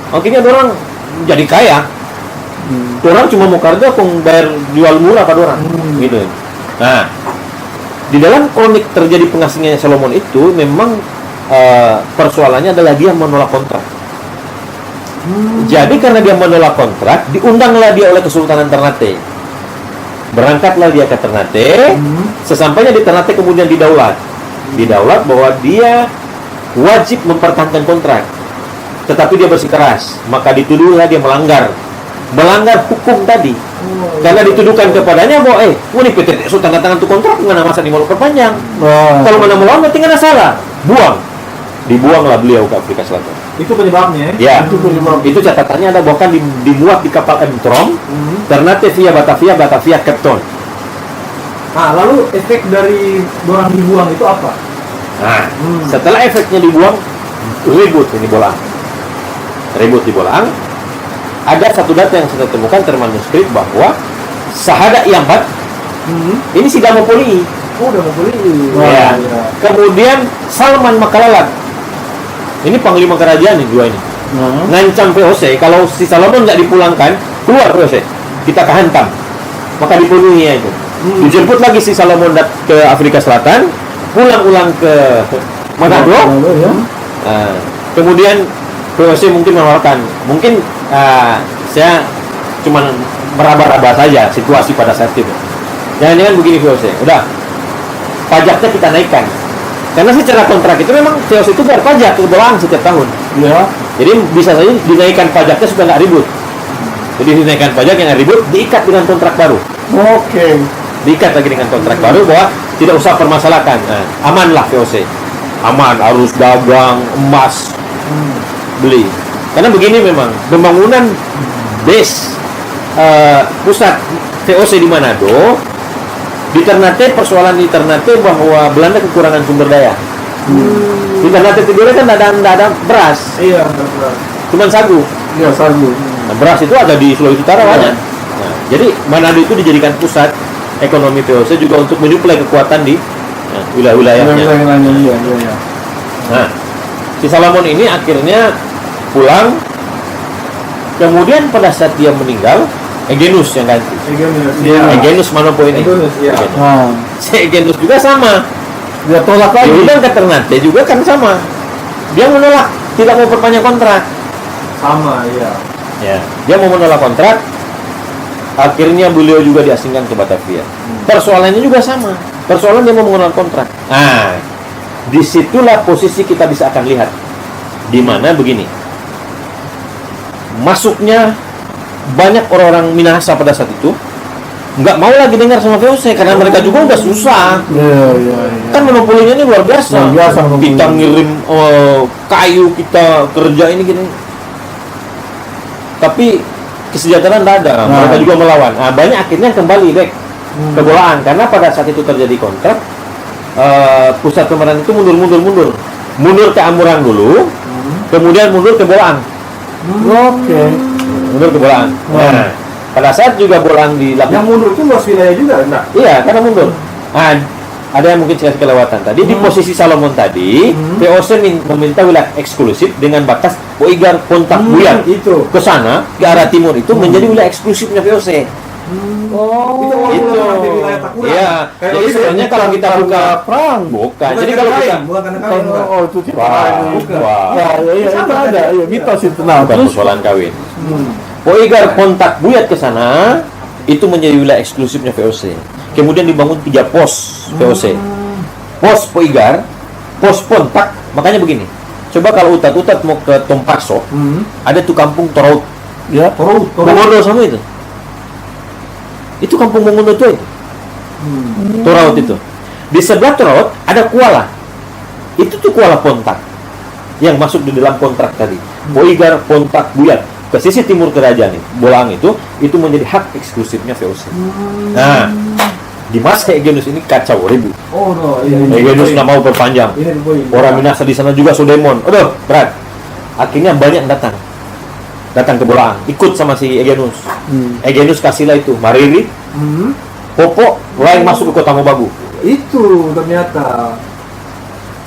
Akhirnya orang jadi kaya. Orang cuma mau kerja kok bayar jual murah pada orang. Gitu. Nah, di dalam kronik terjadi pengasingannya Salomon itu memang persoalannya adalah dia menolak kontrak. Jadi karena dia menolak kontrak, diundanglah dia oleh Kesultanan Ternate. Berangkatlah dia ke Ternate. Sesampainya di Ternate kemudian didaulat bahwa dia wajib mempertahankan kontrak. Tetapi dia bersikeras, maka dituduhlah dia melanggar hukum tadi. Karena dituduhkan kepadanya bahwa ini PT Sultan tanda tangan itu kontrak mana masa mau perpanjang. Kalau mana melawan berarti nggak salah. Dibuanglah beliau ke Afrika Selatan. Itu penyebabnya. Ya. Itu catatannya ada bahkan dimuat di kapal Entrom, Ternate via Batavia Cape Town. Nah, lalu efek dari orang dibuang itu apa? Nah, setelah efeknya dibuang, ribut di Bolang. Ada satu data yang saya temukan termanuskrip bahwa Sahada Iambat ini si Damopoli. Ya. Kemudian Salman Makalalat. Ini panglima kerajaan nih dua ini. Ngancam VOC kalau si Salomon nggak dipulangkan, keluar VOC. Kita kehantam. Maka dipenuhi itu. Dijemput lagi si Salomon ke Afrika Selatan, pulang ke Manado. Kemudian VOC mungkin menawarkan, mungkin saya cuma meraba-raba saja situasi pada saat itu. Jangan-jangan begini VOC, udah pajaknya kita naikkan. Karena secara kontrak itu memang VOC itu bayar pajak ke Bolang setiap tahun. Ya. Jadi bisa saja dinaikkan pajaknya supaya nggak ribut. Jadi dinaikkan pajak yang nggak ribut, diikat dengan kontrak baru. Oke. Diikat lagi dengan kontrak baru bahwa tidak usah permasalahkan. Nah, amanlah VOC. Aman, harus dagang, emas, beli. Karena begini memang, pembangunan base pusat VOC di Manado, di Ternate, persoalan di Ternate bahwa Belanda kekurangan sumber daya. Di Ternate tidurnya kan tidak ada beras. Iya, beras. Cuman sagu. Iya, sagu. Nah, beras itu ada di Sulawesi Utara banyak. Nah, jadi Manado itu dijadikan pusat ekonomi VOC juga untuk menyuplai kekuatan di wilayah-wilayahnya. Iya. Nah, si Salomon ini akhirnya pulang. Kemudian pada saat dia meninggal, Egenus yang ganti. Egenus Manopo ini. Si Egenus juga sama. Dia tolak lagi. Diundang ke Ternate juga kan sama. Dia menolak, tidak mau perpanjang kontrak. Sama, iya. Ya, dia mau menolak kontrak. Akhirnya beliau juga diasingkan ke Batavia. Persoalannya juga sama. Persoalan dia mau menolak kontrak. Nah, disitulah posisi kita bisa akan lihat. Di mana begini. Masuknya banyak orang-orang Minahasa pada saat itu nggak mau lagi dengar sama VOC karena mereka juga udah susah. Kan monopolinya ini luar biasa. Kita ngirim kayu, kita kerja ini gini. Tapi kesejahteraan tidak ada. Mereka juga melawan. Nah, banyak akhirnya kembali back ke Bolaan karena pada saat itu terjadi kontrak. Pusat pemerintahan itu mundur. Mundur ke Amurang dulu, kemudian mundur ke Bolaan. Mundur ke Bolaan. Nah, pada saat juga Bolaan dilapis. Yang mundur itu luas wilayah juga, enggak? Iya, karena mundur. Nah, ada yang mungkin saya kelewatan tadi di posisi Salomon tadi, VOC meminta wilayah eksklusif dengan batas Boigar Kontak Buyat itu ke sana ke arah timur itu menjadi wilayah eksklusifnya VOC. Itu wilayah Takura. Iya. Jadi sebenarnya kalau kita buka perang, bukan. Jadi kalau kita bukan karena kawin, bukan. itu tidak. Iya, itu ada. Iya, mitos itu. Nah, bukan persoalan kawin. Boigar Kontak Buyat ke sana itu menjadi wilayah eksklusifnya VOC. Kemudian dibangun 3 pos VOC. Pos Boigar, pos Kontak. Makanya begini. Coba kalau utat-utat mau ke Tompakso, ada tuh kampung Toraut. Ya, Toraut. Mongondo sama itu. Itu kampung Mongondo itu. Toraut itu. Di sebelah Toraut ada Kuala. Itu tuh Kuala Pontak yang masuk di dalam kontrak tadi. Boigar Pontak Buyat. ke sisi timur kerajaan itu, Bolaang itu menjadi hak eksklusifnya VOC. Nah, di masa Eugenius ini kacau ribut. Oh no, Eugenius nggak mau perpanjang. Orang Minahasa di sana juga Sodemon. Aduh, berat. Akhirnya banyak datang ke Bolaang, ikut sama si Eugenius. Eugenius kasihlah itu Mariri, Popo, mulai masuk ke kota Mobagu. Itu ternyata.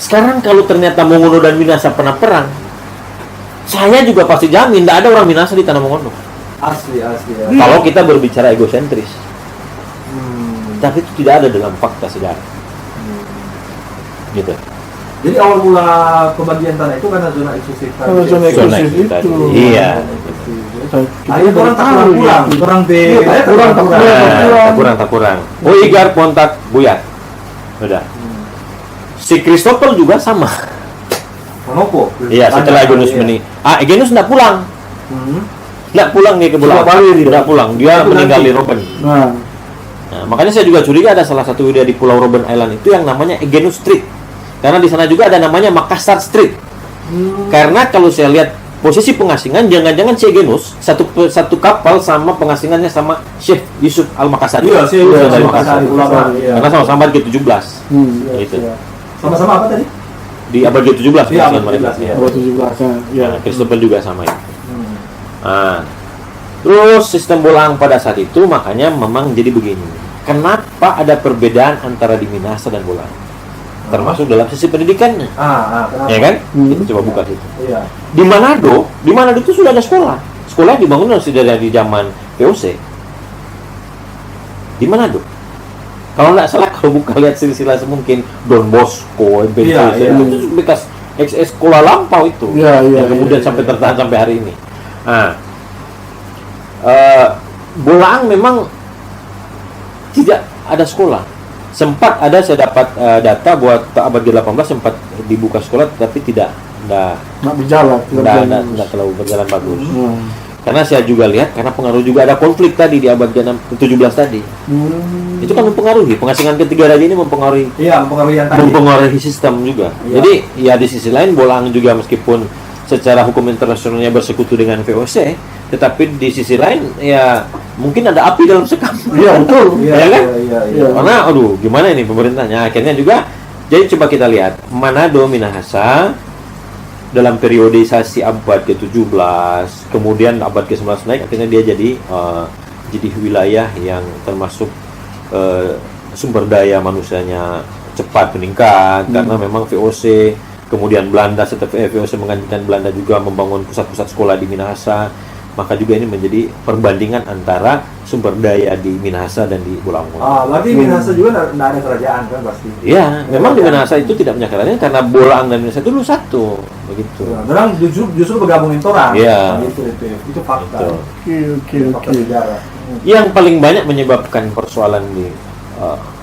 Sekarang kalau ternyata Mongondo dan Minahasa pernah perang, saya juga pasti jamin tidak ada orang Minahasa di tanah Mongondo. Asli ya. Kalau kita berbicara egosentris. Tapi itu tidak ada dalam fakta sejarah. Gitu. Jadi awal mula pembagian tanah itu karena zona eksklusif. Zona eksklusif itu. Iya. Ayo orang tak pulang, tak kurang. Boigar Pontak Buyat. Sudah. Si Kristopel juga sama. Manopo. Iya, setelah Eugenius Eugenius tidak pulang. Tidak pulang dia ke Bolaang. Tidak pulang. Dia meninggal di Robben. Nah, makanya saya juga curiga ada salah satu wilayah di Pulau Robben Island itu yang namanya Eugenius Street. Karena di sana juga ada namanya Makassar Street. Karena kalau saya lihat posisi pengasingan, jangan-jangan si Eugenius satu kapal sama pengasingannya sama Syekh Yusuf Al-Makassari. Iya, Syekh Yusuf Al-Makassari. Karena sama-sama ke-17. Gitu. Sama-sama apa tadi? Di abad ke-17 Iya, pengasingan mereka. Abad 17 ya. Kristopel juga sama itu. Nah, terus sistem Bolaang pada saat itu makanya memang jadi begini. Kenapa ada perbedaan antara di Minahasa dan Bolaang? Termasuk dalam sisi pendidikannya. Ya kan? Kita coba buka situ. Iya. Di Manado itu sudah ada sekolah. Sekolah dibangun sudah dari zaman VOC. Di Manado. Kalau nggak salah, kalau buka lihat silsilah mungkin Don Bosco, itu bekas sekolah lampau itu. Yang kemudian sampai tertahan sampai hari ini. Nah, Bolaang memang tidak ada sekolah. Sempat ada, saya dapat data buat abad ke-18 sempat dibuka sekolah, tapi tidak terlalu berjalan bagus. Karena saya juga lihat, karena pengaruh juga ada konflik tadi di abad ke-17 tadi. Itu kan mempengaruhi, pengasingan ketiga raja ini mempengaruhi sistem juga. Jadi ya di sisi lain Bolaang juga meskipun secara hukum internasionalnya bersekutu dengan VOC, tetapi di sisi lain ya mungkin ada api dalam sekam. Iya betul. Ya kan? Iya. Karena gimana ini pemerintahnya? Akhirnya juga jadi coba kita lihat Manado Minahasa dalam periodisasi abad ke-17, kemudian abad ke-19 naik, akhirnya dia jadi wilayah yang termasuk sumber daya manusianya cepat meningkat karena memang VOC. Kemudian Belanda setelah VOC menganjurkan Belanda juga membangun pusat-pusat sekolah di Minahasa, maka juga ini menjadi perbandingan antara sumber daya di Minahasa dan di Bolaang. Berarti Minahasa juga tidak ada kerajaan kan pasti? Iya, memang di Minahasa itu tidak punya kerajaan karena Bolaang dan Minahasa itu dulu satu, begitu. Orang justru bergabungin orang. Iya. Itu fakta. Oke. Yang paling banyak menyebabkan persoalan di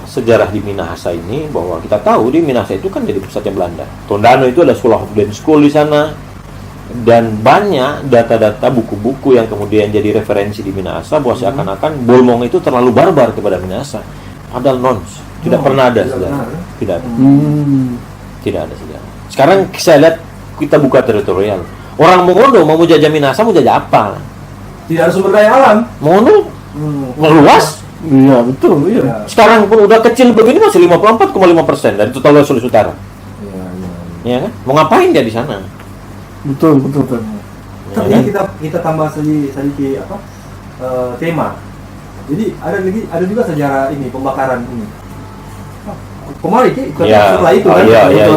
sejarah di Minahasa ini, bahwa kita tahu di Minahasa itu kan jadi pusatnya Belanda. Tondano itu ada sekolah Hofden School di sana, dan banyak data-data buku-buku yang kemudian jadi referensi di Minahasa bahwa seakan-akan Bolmong itu terlalu barbar kepada Minahasa. Padahal tidak pernah ada sejarah. Tidak ada. Tidak ada sejarah. Sekarang saya lihat kita buka teritorial. Orang Mongondo mau jajah Minahasa, mau jajah apa? Tidak ada sumber daya alam. Mongondo meluas. Iya betul. Iya. Sekarang pun udah kecil begini masih 54,5% dari total Sulawesi Utara. Iya kan? Mau ngapain dia di sana? Betul. Tapi kita tambah sedikit tema. Jadi ada juga sejarah ini pembakaran ini. Kemarin setelah itu kan?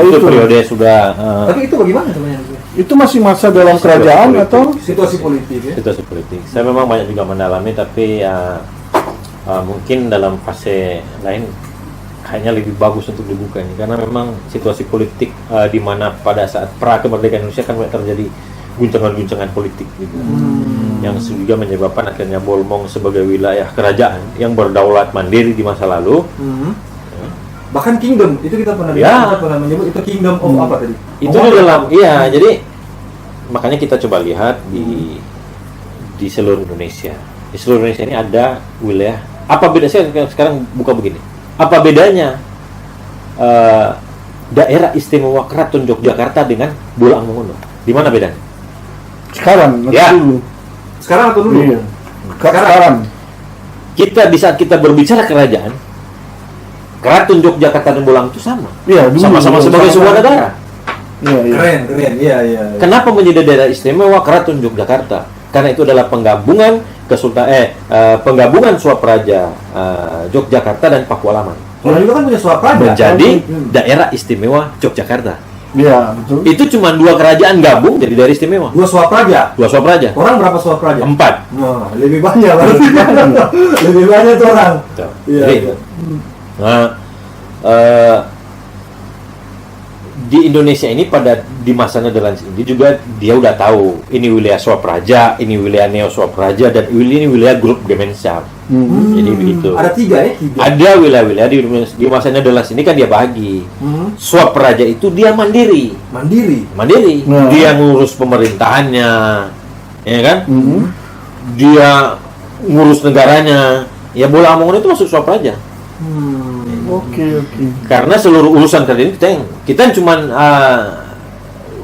Itu periode sudah. Tapi itu bagaimana sebenarnya? Itu masih masa dalam kerajaan atau situasi politik? Ya? Situasi politik. Saya memang banyak juga mendalami, tapi mungkin dalam fase lain kayaknya lebih bagus untuk dibuka ini, karena memang situasi politik di mana pada saat pra kemerdekaan Indonesia kan terjadi guncangan-guncangan politik gitu. Yang juga menyebabkan akhirnya Bolmong sebagai wilayah kerajaan yang berdaulat mandiri di masa lalu. Bahkan kingdom itu kita pernah menyebut itu kingdom of apa tadi? Itu jadi makanya kita coba lihat di seluruh Indonesia. Di seluruh Indonesia ini ada wilayah. Apa beda? Saya sekarang buka begini. Apa bedanya daerah istimewa Keraton Yogyakarta dengan Bolaang Mongondo? Di mana bedanya? sekarang? Ya. Dulu. Sekarang atau dulu? Iya. Sekarang. Kita di saat kita berbicara kerajaan, Keraton Yogyakarta dan Bolang itu sama. Iya, dulu. Sama-sama sebagai sebuah negara. Iya, iya. Keren, iya. Kenapa menjadi daerah istimewa Keraton Yogyakarta? Karena itu adalah penggabungan penggabungan Swapraja Yogyakarta dan Pakualaman. Orang juga kan punya Swapraja. Menjadi daerah istimewa Yogyakarta. Iya, betul. Itu cuma 2 kerajaan gabung jadi daerah istimewa. 2 Swapraja. 2 Swapraja. Orang berapa Swapraja? 4. Nah, lebih banyak berarti. Lebih banyak tuh orang. Iya. Jadi, nah, di Indonesia ini di masa Netherlands ini juga dia udah tahu ini wilayah Swapraja, ini wilayah Neo Swapraja, dan ini wilayah grup Gemenschaft. Jadi begitu. Ada 3 ya? 3. Ada wilayah-wilayah di masa Netherlands ini kan dia bagi. Swapraja itu dia mandiri. Mandiri. Dia ngurus pemerintahannya, ya kan? Dia ngurus negaranya. Ya Bola Amongondo itu masuk Swapraja. Oke. Karena seluruh urusan kerjaan kita cuma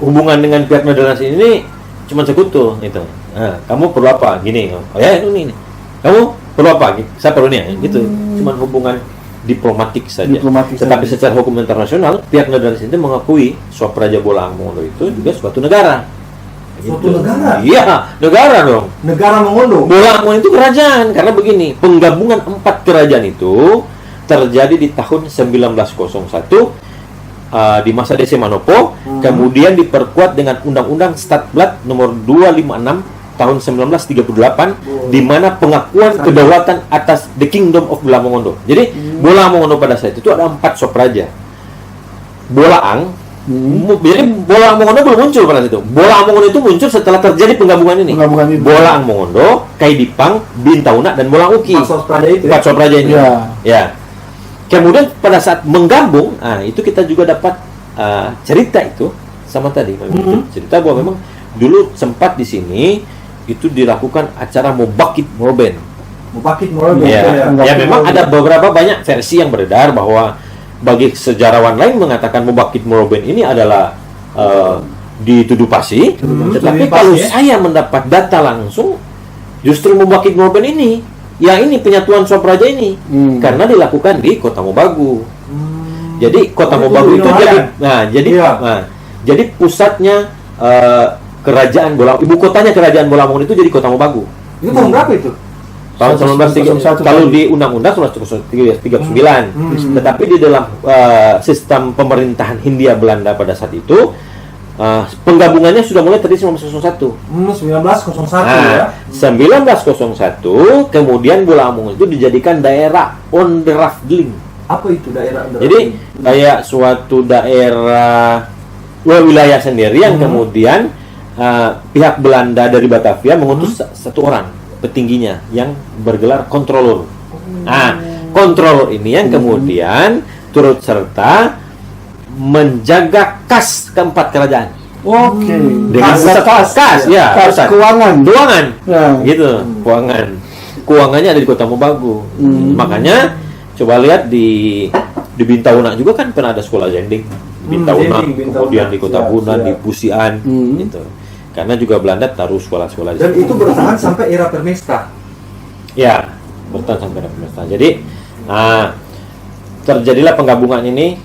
hubungan dengan pihak Netherlands ini cuma sekutu gitu. Kamu perlu apa? Gini. Oh ya ini. Kamu perlu apa? Saya perlu ini. Gitu. Cuma hubungan diplomatik saja. Tetapi secara hukum internasional pihak Netherlands itu mengakui Swapraja Bola Amongondo itu juga suatu negara. Suatu negara? Iya, negara dong. Negara Mongondo. Bola Amongondo itu kerajaan karena begini, penggabungan 4 kerajaan itu terjadi di tahun 1901 di masa DC Manopo, kemudian diperkuat dengan Undang-Undang Stadblad nomor 256 tahun 1938 di mana pengakuan kedaulatan atas The Kingdom of Bola Amongondo. Jadi Bola Amongondo pada saat itu ada 4 Swapraja. Bolaang, jadi Bola Amongondo belum muncul pada saat itu. Bola Amongondo itu muncul setelah terjadi penggabungan ini. Bola Amongondo, Kaidipang, Bintauna, dan Bolang Uki. 4 Swapraja itu. 4 Swapraja ini. Ya. Kemudian pada saat menggabung, itu kita juga dapat cerita itu sama tadi. Cerita bahwa memang dulu sempat di sini itu dilakukan acara Mubakit Moroben. Ya, memang ada beberapa banyak versi yang beredar bahwa bagi sejarawan lain mengatakan Mubakit Moroben ini adalah di Tudupasi, tetapi kalau saya mendapat data langsung justru Mubakit Moroben ini penyatuan Swapraja ini karena dilakukan di Kota Mobagu. Jadi Kota Mobagu itu jadi pusatnya kerajaan Bola, ibu kotanya kerajaan Bola Amongondo itu jadi Kota Mobagu. Itu tahun berapa itu? Tahun 1931 kalau di Undang-Undang 1939. Tetapi di dalam sistem pemerintahan Hindia Belanda pada saat itu penggabungannya sudah mulai terjadi 1901. 1901 ya. 1901 kemudian Bola Amongondo itu dijadikan daerah Onderafdeling. Apa itu daerah Onderafdeling? Jadi kayak suatu daerah wilayah sendiri yang kemudian pihak Belanda dari Batavia mengutus satu orang petingginya yang bergelar controller. Controller ini yang kemudian turut serta menjaga kas keempat kerajaan. Oke. Dengan kas keuangan. Gitu, keuangan. Keuangannya ada di Kota Mobagu. Makanya coba lihat di Bintauna juga kan pernah ada sekolah zending. Di Bintauna, kemudian di Kota Bunan, di Pusian gitu. Karena juga Belanda taruh sekolah-sekolah. Dan itu bertahan sampai era Permesta. Ya, bertahan sampai era Permesta. Jadi terjadilah penggabungan ini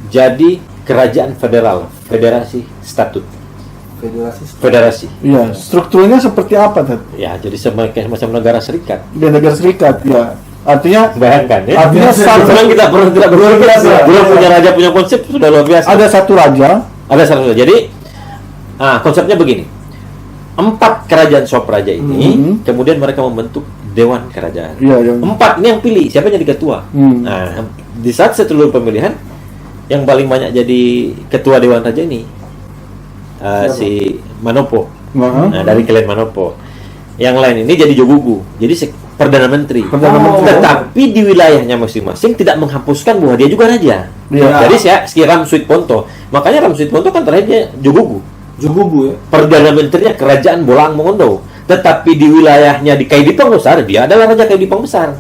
jadi kerajaan federal, federasi statut. Federasi. Iya, strukturnya seperti apa, Ted? Ya, jadi semacam negara serikat. Di negara serikat, ya. Artinya bayangkan ya. Artinya sekarang kita tidak luar biasa. Belum punya raja punya konsep sudah luar biasa. Ada satu raja. Jadi konsepnya begini. 4 kerajaan Swapraja ini kemudian mereka membentuk dewan kerajaan. Iya, 4 ini yang pilih siapa yang jadi ketua. Nah, di saat seluruh pemilihan yang paling banyak jadi ketua dewan raja ini si Manopo. Dari klan Manopo. Yang lain ini jadi Jogugu. Jadi Perdana Menteri. Tetapi di wilayahnya masing-masing tidak menghapuskan bahwa dia juga raja. Jadi si Ramsuit Ponto. Makanya Ramsuit Ponto kan terakhirnya Jogugu ya. Perdana Menterinya kerajaan Bola Amongondo. Tetapi di wilayahnya di Kaidipang Besar dia adalah raja Kaidipang Besar.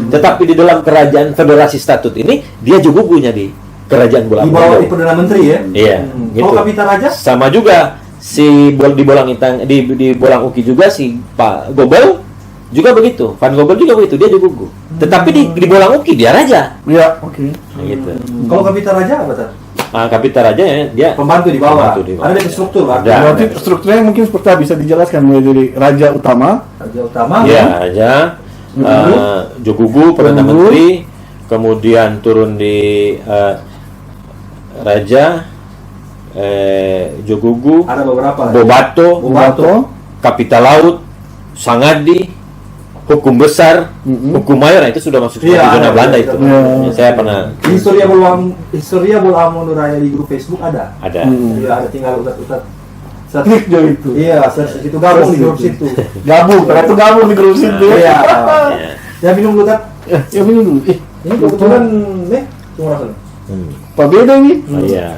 Tetapi di dalam kerajaan federasi statut ini dia Jogugunya di kerajaan Bola Amongondo. Di bawah di Perdana Menteri ya. Iya. Gitu. Kapita raja? Sama juga di Bolang Intang di Bolang Uki juga si Pak Gobel juga begitu. Van Gobel juga begitu, dia Jogugu. Tetapi di Bolang Uki dia raja. Iya, oke. Gitu. Kalau Kapita Raja apa Tar? Kapita raja ya, dia Pembantu di bawah. Pembantu di bawah. Ada di struktur Pak. Ada. Berarti strukturnya mungkin seperti apa? Bisa dijelaskan mulai dari raja utama, Raja utama. ya raja, Jogugu perdana Jogugu. menteri, kemudian turun di raja, Jogugu, Ada beberapa. Bobato, Bobato, Kapita Laut, Sangadi, hukum besar, hukum mayor, nah itu sudah masuk Iya, zona ada, Belanda ada. itu. Iya. Ya, saya pernah Historia Bolang Mondoraja di grup Facebook ada. ada. Iya, ada tinggal utat-utat. klik jo itu. Iya, search itu gabung di grup situ. Gabung, karena itu gabung di grup situ. Iya. Ya. Ya minum dulu Tat. Ya minum dulu. Ini kebetulan nih, tunggu rasanya. Apa beda ini? Oh, iya.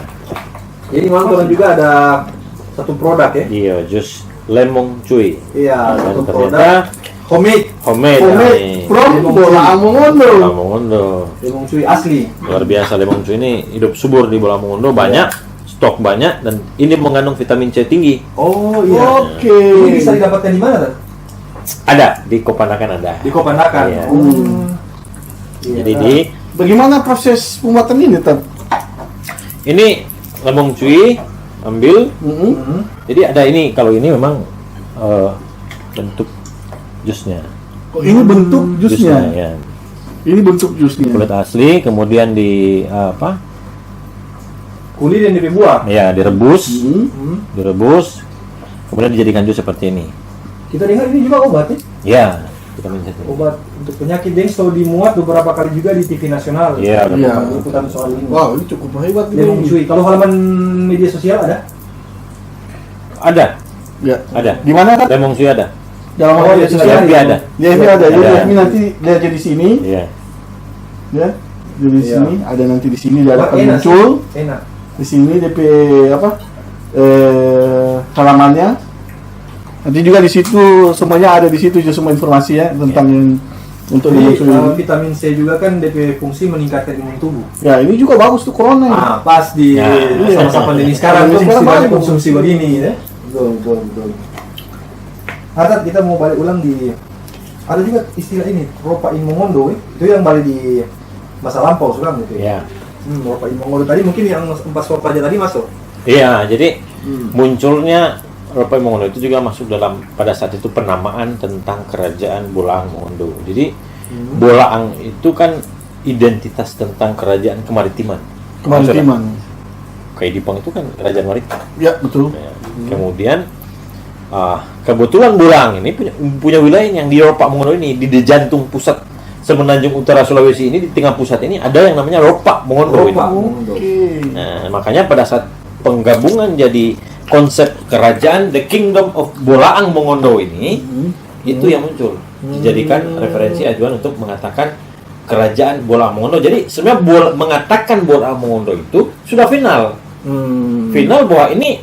Jadi mantap juga ada satu produk ya. Iya, jus lemon cuy. Iya, Dan satu ternyata produk homemade. homemade. Komik from Bolang Mongondo. Bolang Mongondo. Lemon cuy asli. Luar biasa lemon cuy ini hidup subur di Bolang Mongondo, banyak, stok banyak, dan ini mengandung vitamin C tinggi. Oh iya. Oke. Ini bisa didapatkan di mana Tat? Ada di Kopanakan ada. Di Kopandakan. Iya. Iya. Jadi di Bagaimana proses pembuatan ini, Tan? ini lemon cuy ambil. Hmm. Jadi ada ini, kalau ini memang bentuk jusnya. Oh, ini bentuk jusnya. Ya. Ini bentuk jusnya. Kulit asli, kemudian di Kulit yang dibuat. ya direbus, Hmm. direbus, kemudian dijadikan jus seperti ini. Kita dengar ini juga obat ya. Ya, vitamin C. Obat untuk penyakit yang selalu dimuat beberapa kali juga di TV nasional. Iya, Iya. Liputan soal ini. Wow, ini cukup hebat Lemon ini. cuy. Kalau halaman media sosial ada? Ada, Ya. ada. Di mana, Tan? Lemon cuy ada. Dalam Oh, media di sosial. FB ada. Di FB ada. Jadi Ada. FB nanti dia jadi sini, Iya. ya. Jadi di Iya. sini ada nanti di sini dia Wah, akan enak muncul. sih. Enak. Di sini DP apa? Halamannya. Nanti juga di situ semuanya ada di situ juga semua informasi ya tentang yang untuk Jadi, dimaksud. vitamin C juga kan DP fungsi meningkatkan imun tubuh. Ya, ini juga bagus tuh corona. ini. Pas di Ya. masa pandemi sekarang Pandemi mesti sekarang banyak bagus. konsumsi begini ya. Betul. Tat, kita mau balik ulang di ada juga istilah ini Ropain Mongondo itu yang balik di masa lampau sekarang gitu ya. Iya. Ropain Mongondo tadi mungkin yang empat raja tadi masuk. Iya, jadi munculnya Ropain Mongondo itu juga masuk dalam pada saat itu penamaan tentang kerajaan Bolang Mongondo. Jadi Bolang itu kan identitas tentang kerajaan kemaritiman. Kemaritiman. Kayak Dipang itu kan kerajaan maritim. Ya, betul. Ya. Kemudian kebetulan Bolang ini punya wilayah yang di Ropa Mongondo ini di jantung pusat semenanjung utara Sulawesi ini, di tengah pusat ini ada yang namanya Ropa Mongondo. Ropa ini. Mongondo. Nah, makanya pada saat penggabungan jadi konsep kerajaan The Kingdom of Bolang Mongondo ini itu yang muncul dijadikan referensi ajuan untuk mengatakan kerajaan Bolang Mongondo. Jadi sebenarnya mengatakan Bolang Mongondo itu sudah final bahwa ini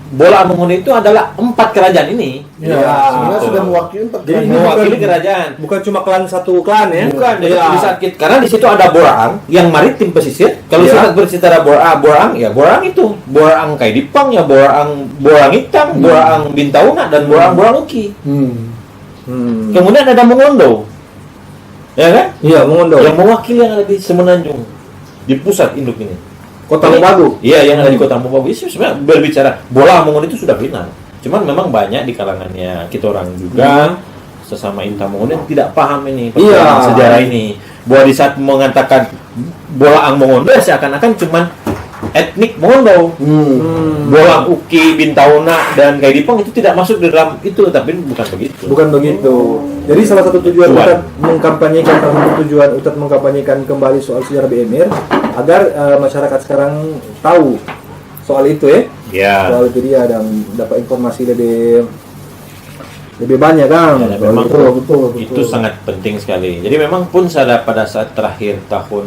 Bolang Mongondo itu adalah 4 kerajaan ini. Ya, sebenarnya sudah mewakili Jadi ini mewakili bukan- kerajaan. Bukan cuma klan satu klan ya. Bukan, jadi Ya. di saat karena di situ ada Borang yang maritim pesisir. Kalau Ya. kita berbicara Borang, ya Borang itu Borang Kaidipang, ya Borang Itang, Borang Bintauna, dan Borang Uki. Kemudian ada Mongondo, ya kan? Iya, Mongondo. Yang mewakili yang ada di semenanjung, di pusat induk ini. Kota Jadi, Mobagu. Iya, yang ada di Kota Mobagu. Itu sebenarnya berbicara Bolang Mongondo itu sudah final. Cuman memang banyak di kalangannya kita orang juga sesama Inta Mongondo yang tidak paham ini perjalanan sejarah ini. Bahwa di saat mengatakan Bolang Mongondo seakan-akan cuman etnik Mongondo. Bolang Uki, Bintauna, dan Kaidipang itu tidak masuk di dalam itu, tapi bukan begitu. Bukan begitu. Jadi salah satu tujuan Tujuan. Utat mengkampanyekan kembali soal sejarah BMR agar masyarakat sekarang tahu soal itu ya. Ya. Soal itu dia dan dapat informasi lebih banyak kan. Ya, Soal memang itu. itu sangat penting sekali. Jadi memang pun pada saat terakhir tahun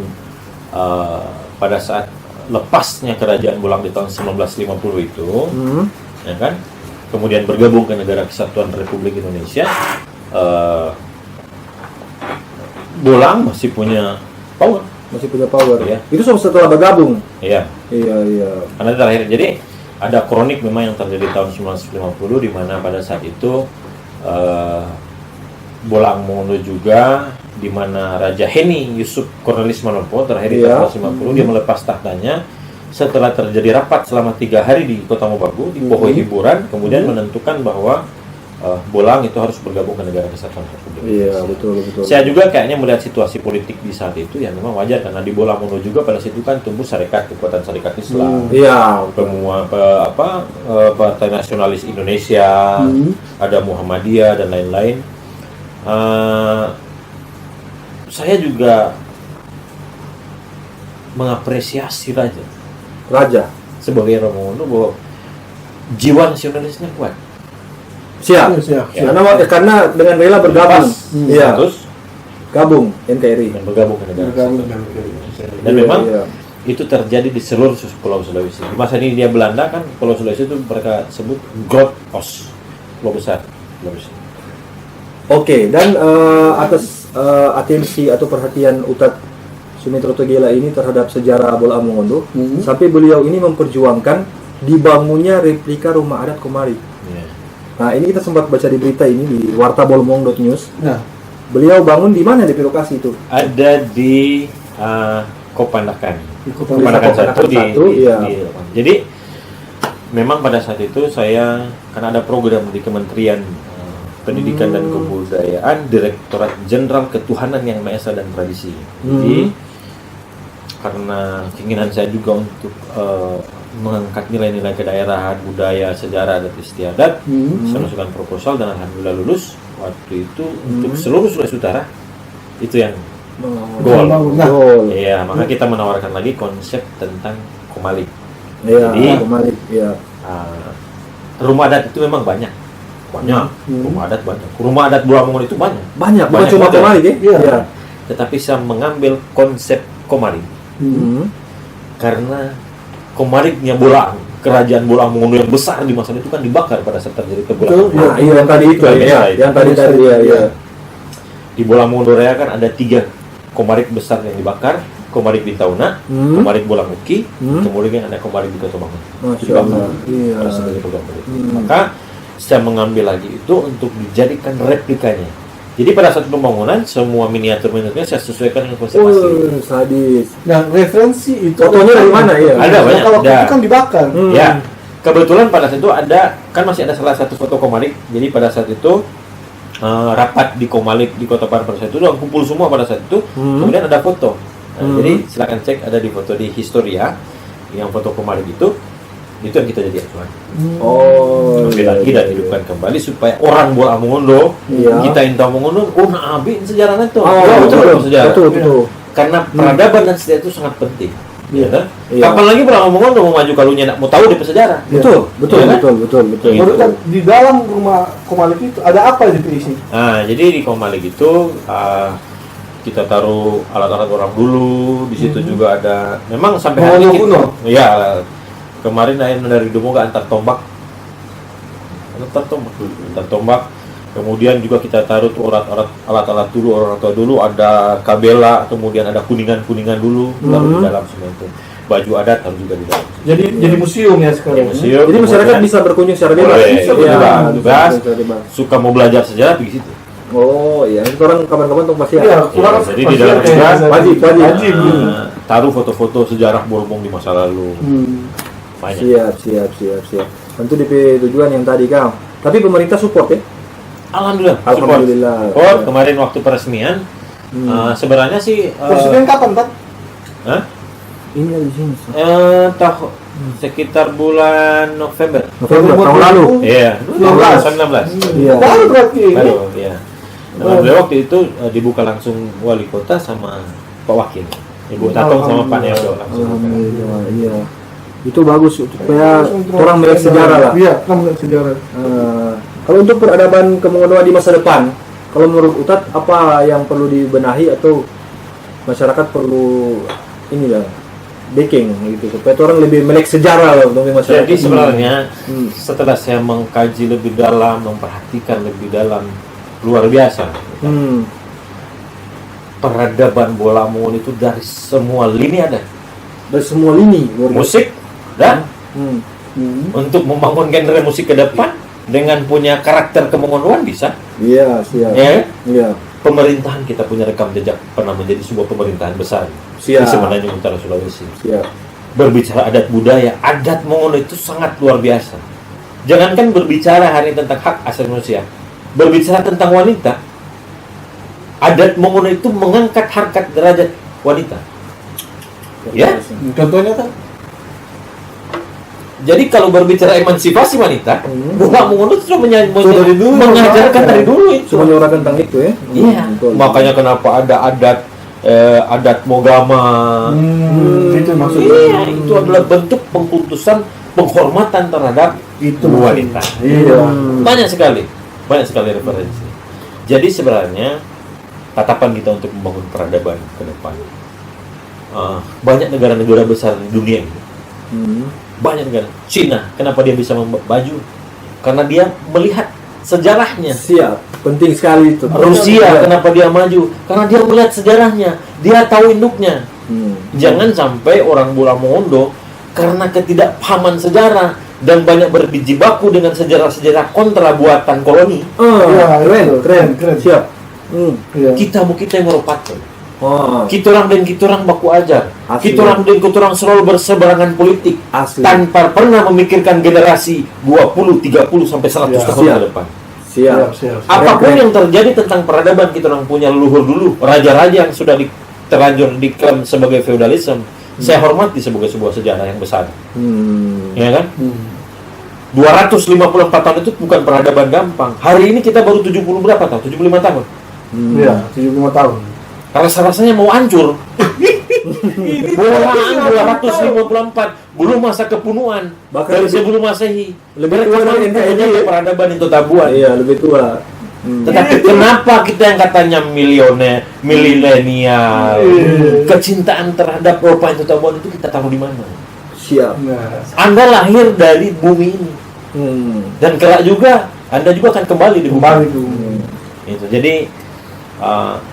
pada saat lepasnya kerajaan Bolang di tahun 1950 itu, ya kan, kemudian bergabung ke Negara Kesatuan Republik Indonesia, Bolang masih punya power. Masih punya power Iya. Itu setelah bergabung. Iya, Iya. karena terakhir jadi ada kronik memang yang terjadi tahun 1950 di mana pada saat itu Bolang Mongondo juga, di mana Raja Heni Yusuf Cornelis Manopo terakhir di tahun 1950 dia melepas tahtanya setelah terjadi rapat selama 3 hari di Kota Mobagu di Pohoi Hiburan, kemudian menentukan bahwa Bolang itu harus bergabung ke Negara Kesatuan Republik Indonesia. Iya, betul. Saya juga kayaknya melihat situasi politik di saat itu ya memang wajar, karena di Bolang Mongondo juga pada situ kan tumbuh kekuatan syarikat Islam. Iya, Partai Nasionalis Indonesia, ada Muhammadiyah dan lain-lain. Saya juga mengapresiasi Raja sebagai orang Mongondo bahwa jiwa nasionalisnya kuat. Siap. Karena dengan rela bergabung. Iya. Terus gabung NKRI dan bergabung ke negara. Dan memang itu terjadi di seluruh Pulau Sulawesi. Di masa ini dia Belanda kan, Pulau Sulawesi itu mereka sebut Grootpost, Pulau Besar Sulawesi. Oke, dan atas atensi atau perhatian Utat Sumitro Togela ini terhadap sejarah Bolang Mongondo, sampai beliau ini memperjuangkan dibangunnya replika rumah adat Komari. Nah, ini kita sempat baca di berita ini di wartabolmong.news. Nah, beliau bangun di mana di lokasi itu? Ada di Kopandakan. Kopandakan 1 di. Jadi memang pada saat itu saya karena ada program di Kementerian Pendidikan dan Kebudayaan, Direktorat Jenderal Ketuhanan Yang Maha Esa dan Tradisi. Jadi karena keinginan saya juga untuk mengangkat nilai-nilai kedaerahan, budaya, sejarah, adat istiadat, saya masukkan proposal dan alhamdulillah lulus waktu itu untuk seluruh Sulawesi Utara. Itu yang goal. Iya, maka kita menawarkan lagi konsep tentang Komalik. Jadi Komalik, rumah adat itu memang banyak. Rumah adat banyak. Rumah adat Bolang Mongondo itu banyak. Bukan cuma Komalik ya. Tetapi saya mengambil konsep Komalik. Karena Komariknya Bolang, kerajaan Bolang Mongondo yang besar di masa itu kan dibakar pada saat terjadi kebelakangan. Nah, yang tadi itu yang tadi ya. Di Bolang Mongondo Raya kan ada 3 Komarik besar yang dibakar, Komarik di Tauna, Komarik Bolang Uki, kemudian ada Komarik di Kota Bangun. Pada saat itu maka saya mengambil lagi itu untuk dijadikan replikanya. Jadi pada saat pembangunan semua miniatur-miniaturnya saya sesuaikan dengan konsep asli. Sadis. Nah, referensi itu fotonya dari mana ya? Ada banyak. Kalau itu kan dibakar. Ya. Kebetulan pada saat itu ada, kan masih ada salah satu foto Komalik. Jadi pada saat itu rapat di Komalik di Kota Padang pada saat itu, kumpul semua pada saat itu. Kemudian ada foto. Jadi silakan cek, ada di foto di Historia yang foto Komalik itu yang kita jadi acuan. Lagi dan hidupkan kembali supaya orang Bolang Mongondo, kita Inta Mongondo, abi sejarah itu. Betul. Karena peradaban dan sejarah itu sangat penting. Kapan lagi Bolang Mongondo mau maju kalau nyenak mau tahu di sejarah? Betul. Menurut di dalam rumah Komalik itu ada apa di isi? Nah, jadi di Komalik itu kita taruh alat-alat orang dulu. Di situ juga ada. Memang sampai hari ini. Iya. Kemarin dari Domoga antar tombak, kemudian juga kita taruh tuh alat-alat dulu, orang tua dulu ada kabela, kemudian ada kuningan dulu, baru di dalam semua itu. Baju adat harus juga di dalam. Jadi museum ya sekarang. Museum. Jadi masyarakat bisa berkunjung secara bebas. Suka mau belajar sejarah di situ. Oh iya, itu orang kapan-kapan tuh pasti ada. Jadi di dalam juga wajib. Taruh foto-foto sejarah Borbong di masa lalu. Siap. Tentu DP tujuan yang tadi Kang. Tapi pemerintah support ya? Alhamdulillah. Support. Kemarin waktu peresmian, sebenarnya sih. Peresmian kapan, Pak? Ini di sini. Sekitar bulan November tahun lalu. Iya. 19. Iya. Baru berarti. Iya. Alhamdulillah waktu itu dibuka langsung wali kota sama Pak Wakil. Ibu Tatong sama Pak Neodo langsung. Iya. Itu bagus supaya orang melihat sejarah lah. Iya, orang melihat sejarah. Kalau untuk peradaban kemongondoan di masa depan, kalau menurut Utat apa yang perlu dibenahi atau masyarakat perlu backing gitu supaya orang lebih melek sejarah lah untuk masyarakat. Jadi sebenarnya setelah saya mengkaji lebih dalam, memperhatikan lebih dalam, luar biasa. Peradaban Bolang Mongondo itu dari semua lini ada. Dari semua lini, musik dan untuk membangun genre musik ke depan dengan punya karakter kemongonuan bisa. Iya, siap. Ya, Iya. pemerintahan kita punya rekam jejak pernah menjadi sebuah pemerintahan besar Siap. di Semenanjung Utara Sulawesi. Siap. Berbicara adat budaya, adat Mongondo itu sangat luar biasa. Jangankan berbicara hari ini tentang hak asasi manusia, berbicara tentang wanita, adat Mongondo itu mengangkat harkat derajat wanita. Ya, Contohnya kan? jadi kalau berbicara emansipasi wanita, Buka Mongondo sudah dari dulu, mengajarkan dari dulu itu. Cuma menyuarakan tentang itu ya. Iya, Betul. makanya kenapa ada adat mogama. Itu maksudnya. Iya, itu adalah bentuk pengkultusan, penghormatan terhadap Itu wanita. Iya. Banyak sekali referensi. Jadi sebenarnya tatapan kita untuk membangun peradaban ke depan, banyak negara-negara besar di dunia ini, banyak negara. Cina, kenapa dia bisa maju? Karena dia melihat sejarahnya. Siap. Penting sekali itu. Rusia, kenapa dia maju? Karena dia melihat sejarahnya, dia tahu induknya. Jangan sampai orang Buka Mongondo karena ketidakpahaman sejarah dan banyak berjibaku dengan sejarah-sejarah kontra buatan koloni. Keren. Siap. Iya. Kita yang merupakan. Oh, Kita orang baku ajar. Asli. Kita orang selalu berseberangan politik asli. tanpa pernah memikirkan generasi 20, 30 sampai 100 Ya, tahun siap. ke depan. Siap. Apapun Keren. yang terjadi tentang peradaban kita orang punya leluhur dulu, raja-raja yang sudah terlanjur diklaim sebagai feudalisme, saya hormati sebagai sebuah sejarah yang besar. Ya kan? 254 tahun itu bukan peradaban gampang. Hari ini kita baru 70 berapa tahun? 75 tahun. Iya, 75 tahun. Rasa-rasanya mau hancur. Bolaan 254 belum masa kepunuan, Bahkan dari lebih- sebelum Masehi. lebih tua dari NKRI ya? Peradaban itu tabuan. Iya, lebih tua. Tetapi kenapa kita yang katanya milenial, kecintaan terhadap Eropa itu tabuan itu kita taruh di mana? Siap. Nah, Anda lahir dari bumi ini dan kelak juga Anda juga akan kembali di bumi. kembali tuh. Itu. Jadi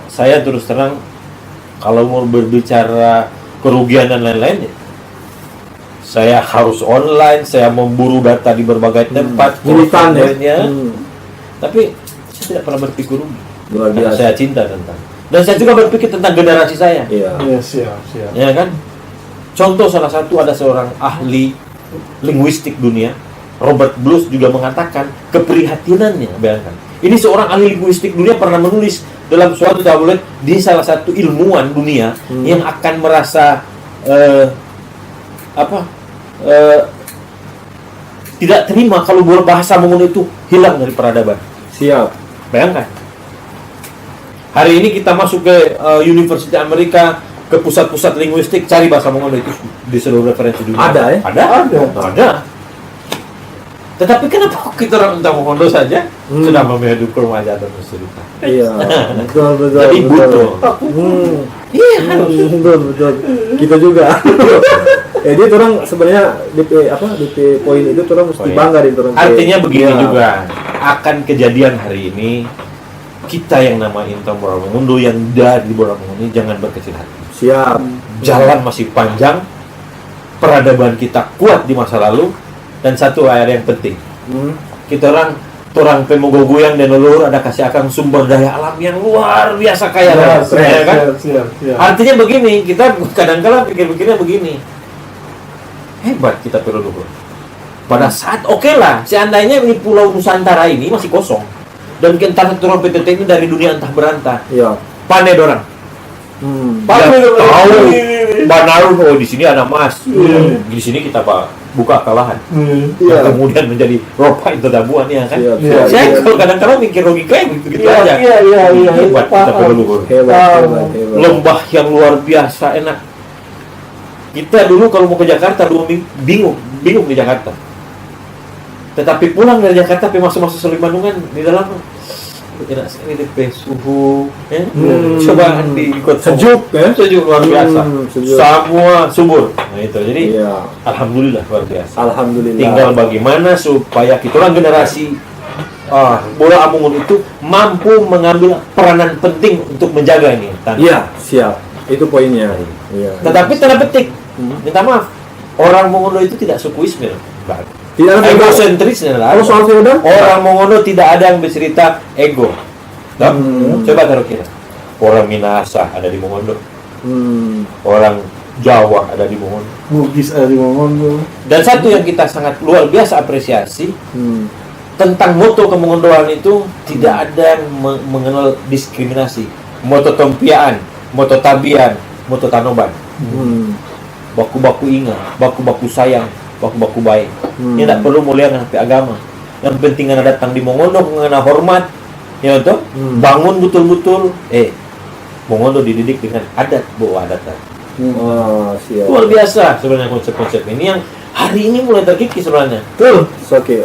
saya terus terang kalau mau berbicara kerugian dan lain-lain, saya harus online, saya memburu data di berbagai tempat, Militan ya. kontennya. Tapi saya tidak pernah berpikir rugi. Luar Karena biasa. saya cinta tentang. Dan saya juga berpikir tentang generasi saya. Iya. Iya, siap. Ya kan? Contoh salah satu ada seorang ahli linguistik dunia, Robert Blues juga mengatakan keprihatinannya, bayangkan. Ini seorang ahli linguistik dunia pernah menulis dalam suatu tabloid di salah satu ilmuwan dunia yang akan merasa tidak terima kalau bahasa Mongondo itu hilang dari peradaban. Siap. Bayangkan. Hari ini kita masuk ke University Amerika, ke pusat-pusat linguistik, cari bahasa Mongondo itu di seluruh referensi dunia. Ada ya? Ada. Tetapi kenapa kita orang tentang Mongondo saja sudah memilih remaja dan kesulitan? Iya. Betul. Jadi butuh. Iya, harus. Betul. Kita juga. Dia orang sebenarnya DP poin itu orang mesti bangga di orang. Artinya begini Iya. juga, akan kejadian hari ini kita yang nama Intan Buka Mongondo yang dari Buka Mongondo ini jangan berkecil hati. Siap. Jalan masih panjang, peradaban kita kuat di masa lalu, dan satu hal yang penting, kita orang Pemogoguyang dan leluhur ada kasih akan sumber daya alam yang luar biasa kaya, ya kan? Siap. Artinya begini, kita kadang-kadang pikir-pikirnya begini, hebat kita leluhur. Pada saat lah, seandainya ini Pulau Nusantara ini masih kosong, dan kita turun PTT ini dari dunia entah berantah, Iya. pandai dorang. Pandai Dia dorang. tahu Banarun, di sini ada emas, di sini kita buka kalahan. Iya. Kemudian menjadi ropa itu tabuan ya kan. Siap. Iya. Saya kalau kadang-kadang mikir logika yang gitu aja. Iya. Hebat kita leluhur. Hebat. Lembah yang luar biasa enak. Kita dulu kalau mau ke Jakarta dulu bingung di Jakarta. Tetapi pulang dari Jakarta masuk Selimandungan di dalam enak sekali DP suhu, ya. Coba di kota Sejuk, ya? sejuk luar biasa. Sejuk. Semua subur. Nah itu jadi Iya. alhamdulillah luar biasa. Alhamdulillah. Tinggal bagaimana supaya kita orang generasi Bola Amungun itu mampu mengambil peranan penting untuk menjaga ini. Iya, siap. Itu poinnya. Iya. Tetapi tanda petik, minta maaf, orang Mongondo itu tidak suku Ismail. Tidak ada feodal. Egosentris adalah Kalau soal feodal, orang Mongondo tidak ada yang bercerita ego. Toh? Coba taruh kira. Orang Minahasa ada di Mongondo. Orang Jawa ada di Mongondo. Bugis ada di Mongondo. Dan satu yang kita sangat luar biasa apresiasi tentang moto kemongondoan itu tidak ada yang mengenal diskriminasi. Moto Tompiaan, moto Tabian, moto Tanoban. Baku-baku ingat, baku-baku sayang, baku-baku baik. Ini tidak perlu mulia dengan agama. Yang penting anda datang di Mongondo mengenal hormat, ya toh, bangun betul-betul. Mongondo dididik dengan adat bawa adat. Luar biasa sebenarnya konsep-konsep ini yang hari ini mulai terkikis sebenarnya. Betul. Oke.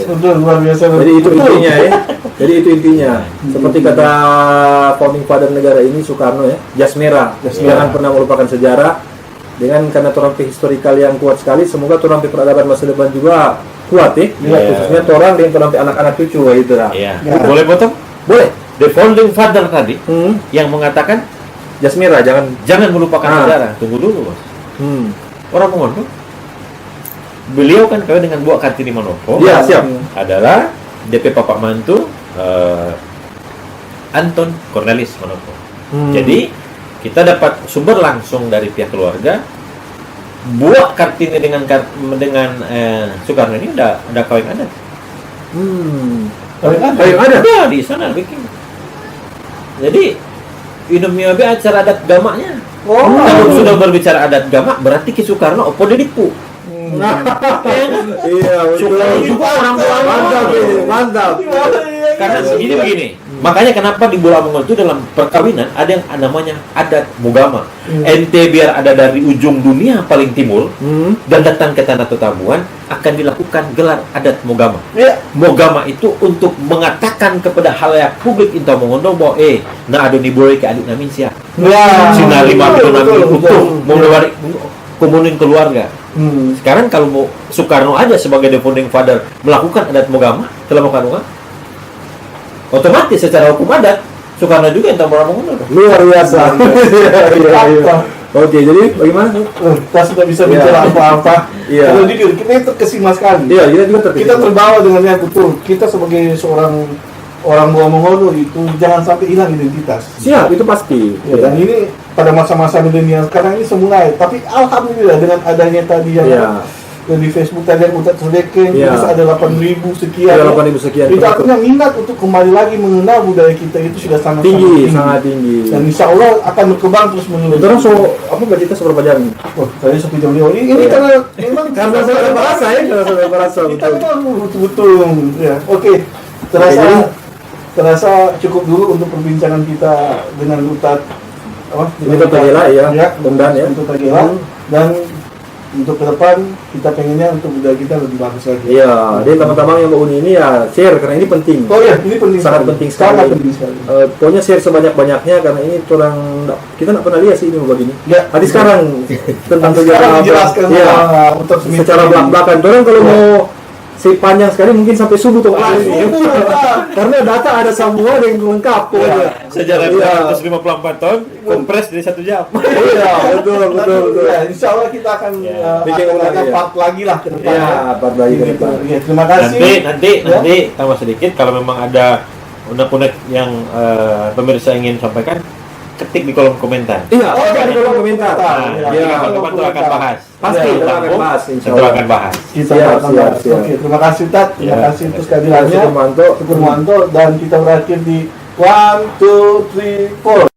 Betul, luar biasa. Jadi itu intinya ya. Jadi itu intinya. Seperti kata founding father negara ini Soekarno ya, jas merah. Jangan pernah melupakan sejarah. Karena torang historikal yang kuat sekali, semoga torang peradaban masa depan juga kuat ya. Khususnya torang dan torang anak-anak cucu gitu lah. Boleh potong? Boleh. The founding father tadi yang mengatakan Jas merah jangan melupakan sejarah. Tunggu dulu, Bos. Orang Mongondo, beliau kan kawin dengan Buak Kartini Manopo. Iya, siap. Adalah DP Papa Mantu Anton Cornelis Manopo. Jadi kita dapat sumber langsung dari pihak keluarga. Buak Kartini dengan Soekarno ini udah kawin adat. Kawin adat? Ya, di sana bikin. Jadi Indomie acara adat gamanya. Kalau sudah berbicara adat gama, berarti Ki Soekarno opo didipu. Iya, Soekarno juga orang tua. Mantap. Karena begini. Makanya kenapa di bola Mongol itu dalam perkawinan ada yang namanya adat Mogama. Ente biar ada dari ujung dunia paling timur dan datang ke Tanah Totabuan akan dilakukan gelar adat Mogama. Mogama itu untuk mengatakan kepada halayak publik Inta Mongondo bahwa na ado ni boleh ke adik namin siya. Sina lima itu namin utuh mau balik komunin keluarga. Sekarang kalau mau Soekarno aja sebagai the founding father melakukan adat Mogama, telah melakukan otomatis secara hukum adat Soekarno juga yang tambah Mongondo. Luar biasa. Oke, jadi bagaimana? Kita sudah bisa bicara apa-apa. Kalau jujur, kita terkesima sekali. Iya, kita juga terkesima. Kita terbawa dengan yang betul. Kita sebagai seorang orang Mongondo itu jangan sampai hilang identitas. Siap, itu pasti. Ya, dan ini pada masa-masa milenial sekarang ini semulai. Tapi alhamdulillah dengan adanya tadi yang di Facebook tadi yang Utat Sodeken bisa ada 8.000 sekian. Ada 8.000 sekian. Itu artinya minat untuk kembali lagi mengenal budaya kita itu sudah sangat tinggi. Dan insya Allah akan berkembang terus menerus. Terus apa budgetnya seberapa jam? Saya 1 jam ini karena memang karena saya merasa ya, kita memang betul-betul ya. Oke. Terasa cukup dulu untuk perbincangan kita dengan Utat Tagela ya, Bondan ya. Untuk Tagela dan untuk ke depan kita pengennya untuk budaya kita lebih bagus lagi. Iya, jadi teman-teman yang mau ini ya share karena ini penting. Oh iya, ini penting. Sangat penting sekali. Pokoknya share sebanyak-banyaknya karena ini kita nggak pernah lihat sih ini begini. Ya. Tadi sekarang tentang sejarah dijelaskan untuk secara belak-belakan. Orang kalau mau panjang sekali mungkin sampai subuh tuh karena data ada semua yang lengkap sejarah 154 tahun kompres dari 1 jam. Iya, betul. Insya Allah kita akan bikin part lagi lah ke depan. Iya, part lagi ke depan. Terima kasih. Nanti tambah sedikit kalau memang ada unek-unek yang pemirsa ingin sampaikan, ketik di kolom komentar. Iya, di kolom komentar. Teman-teman itu akan bahas. Pasti kita akan bahas. Kita akan bahas. Siap. Oke, terima kasih Tat. Terima kasih untuk kehadirannya. Syukur Manto. Dan kita berakhir di 1, 2, 3, 4.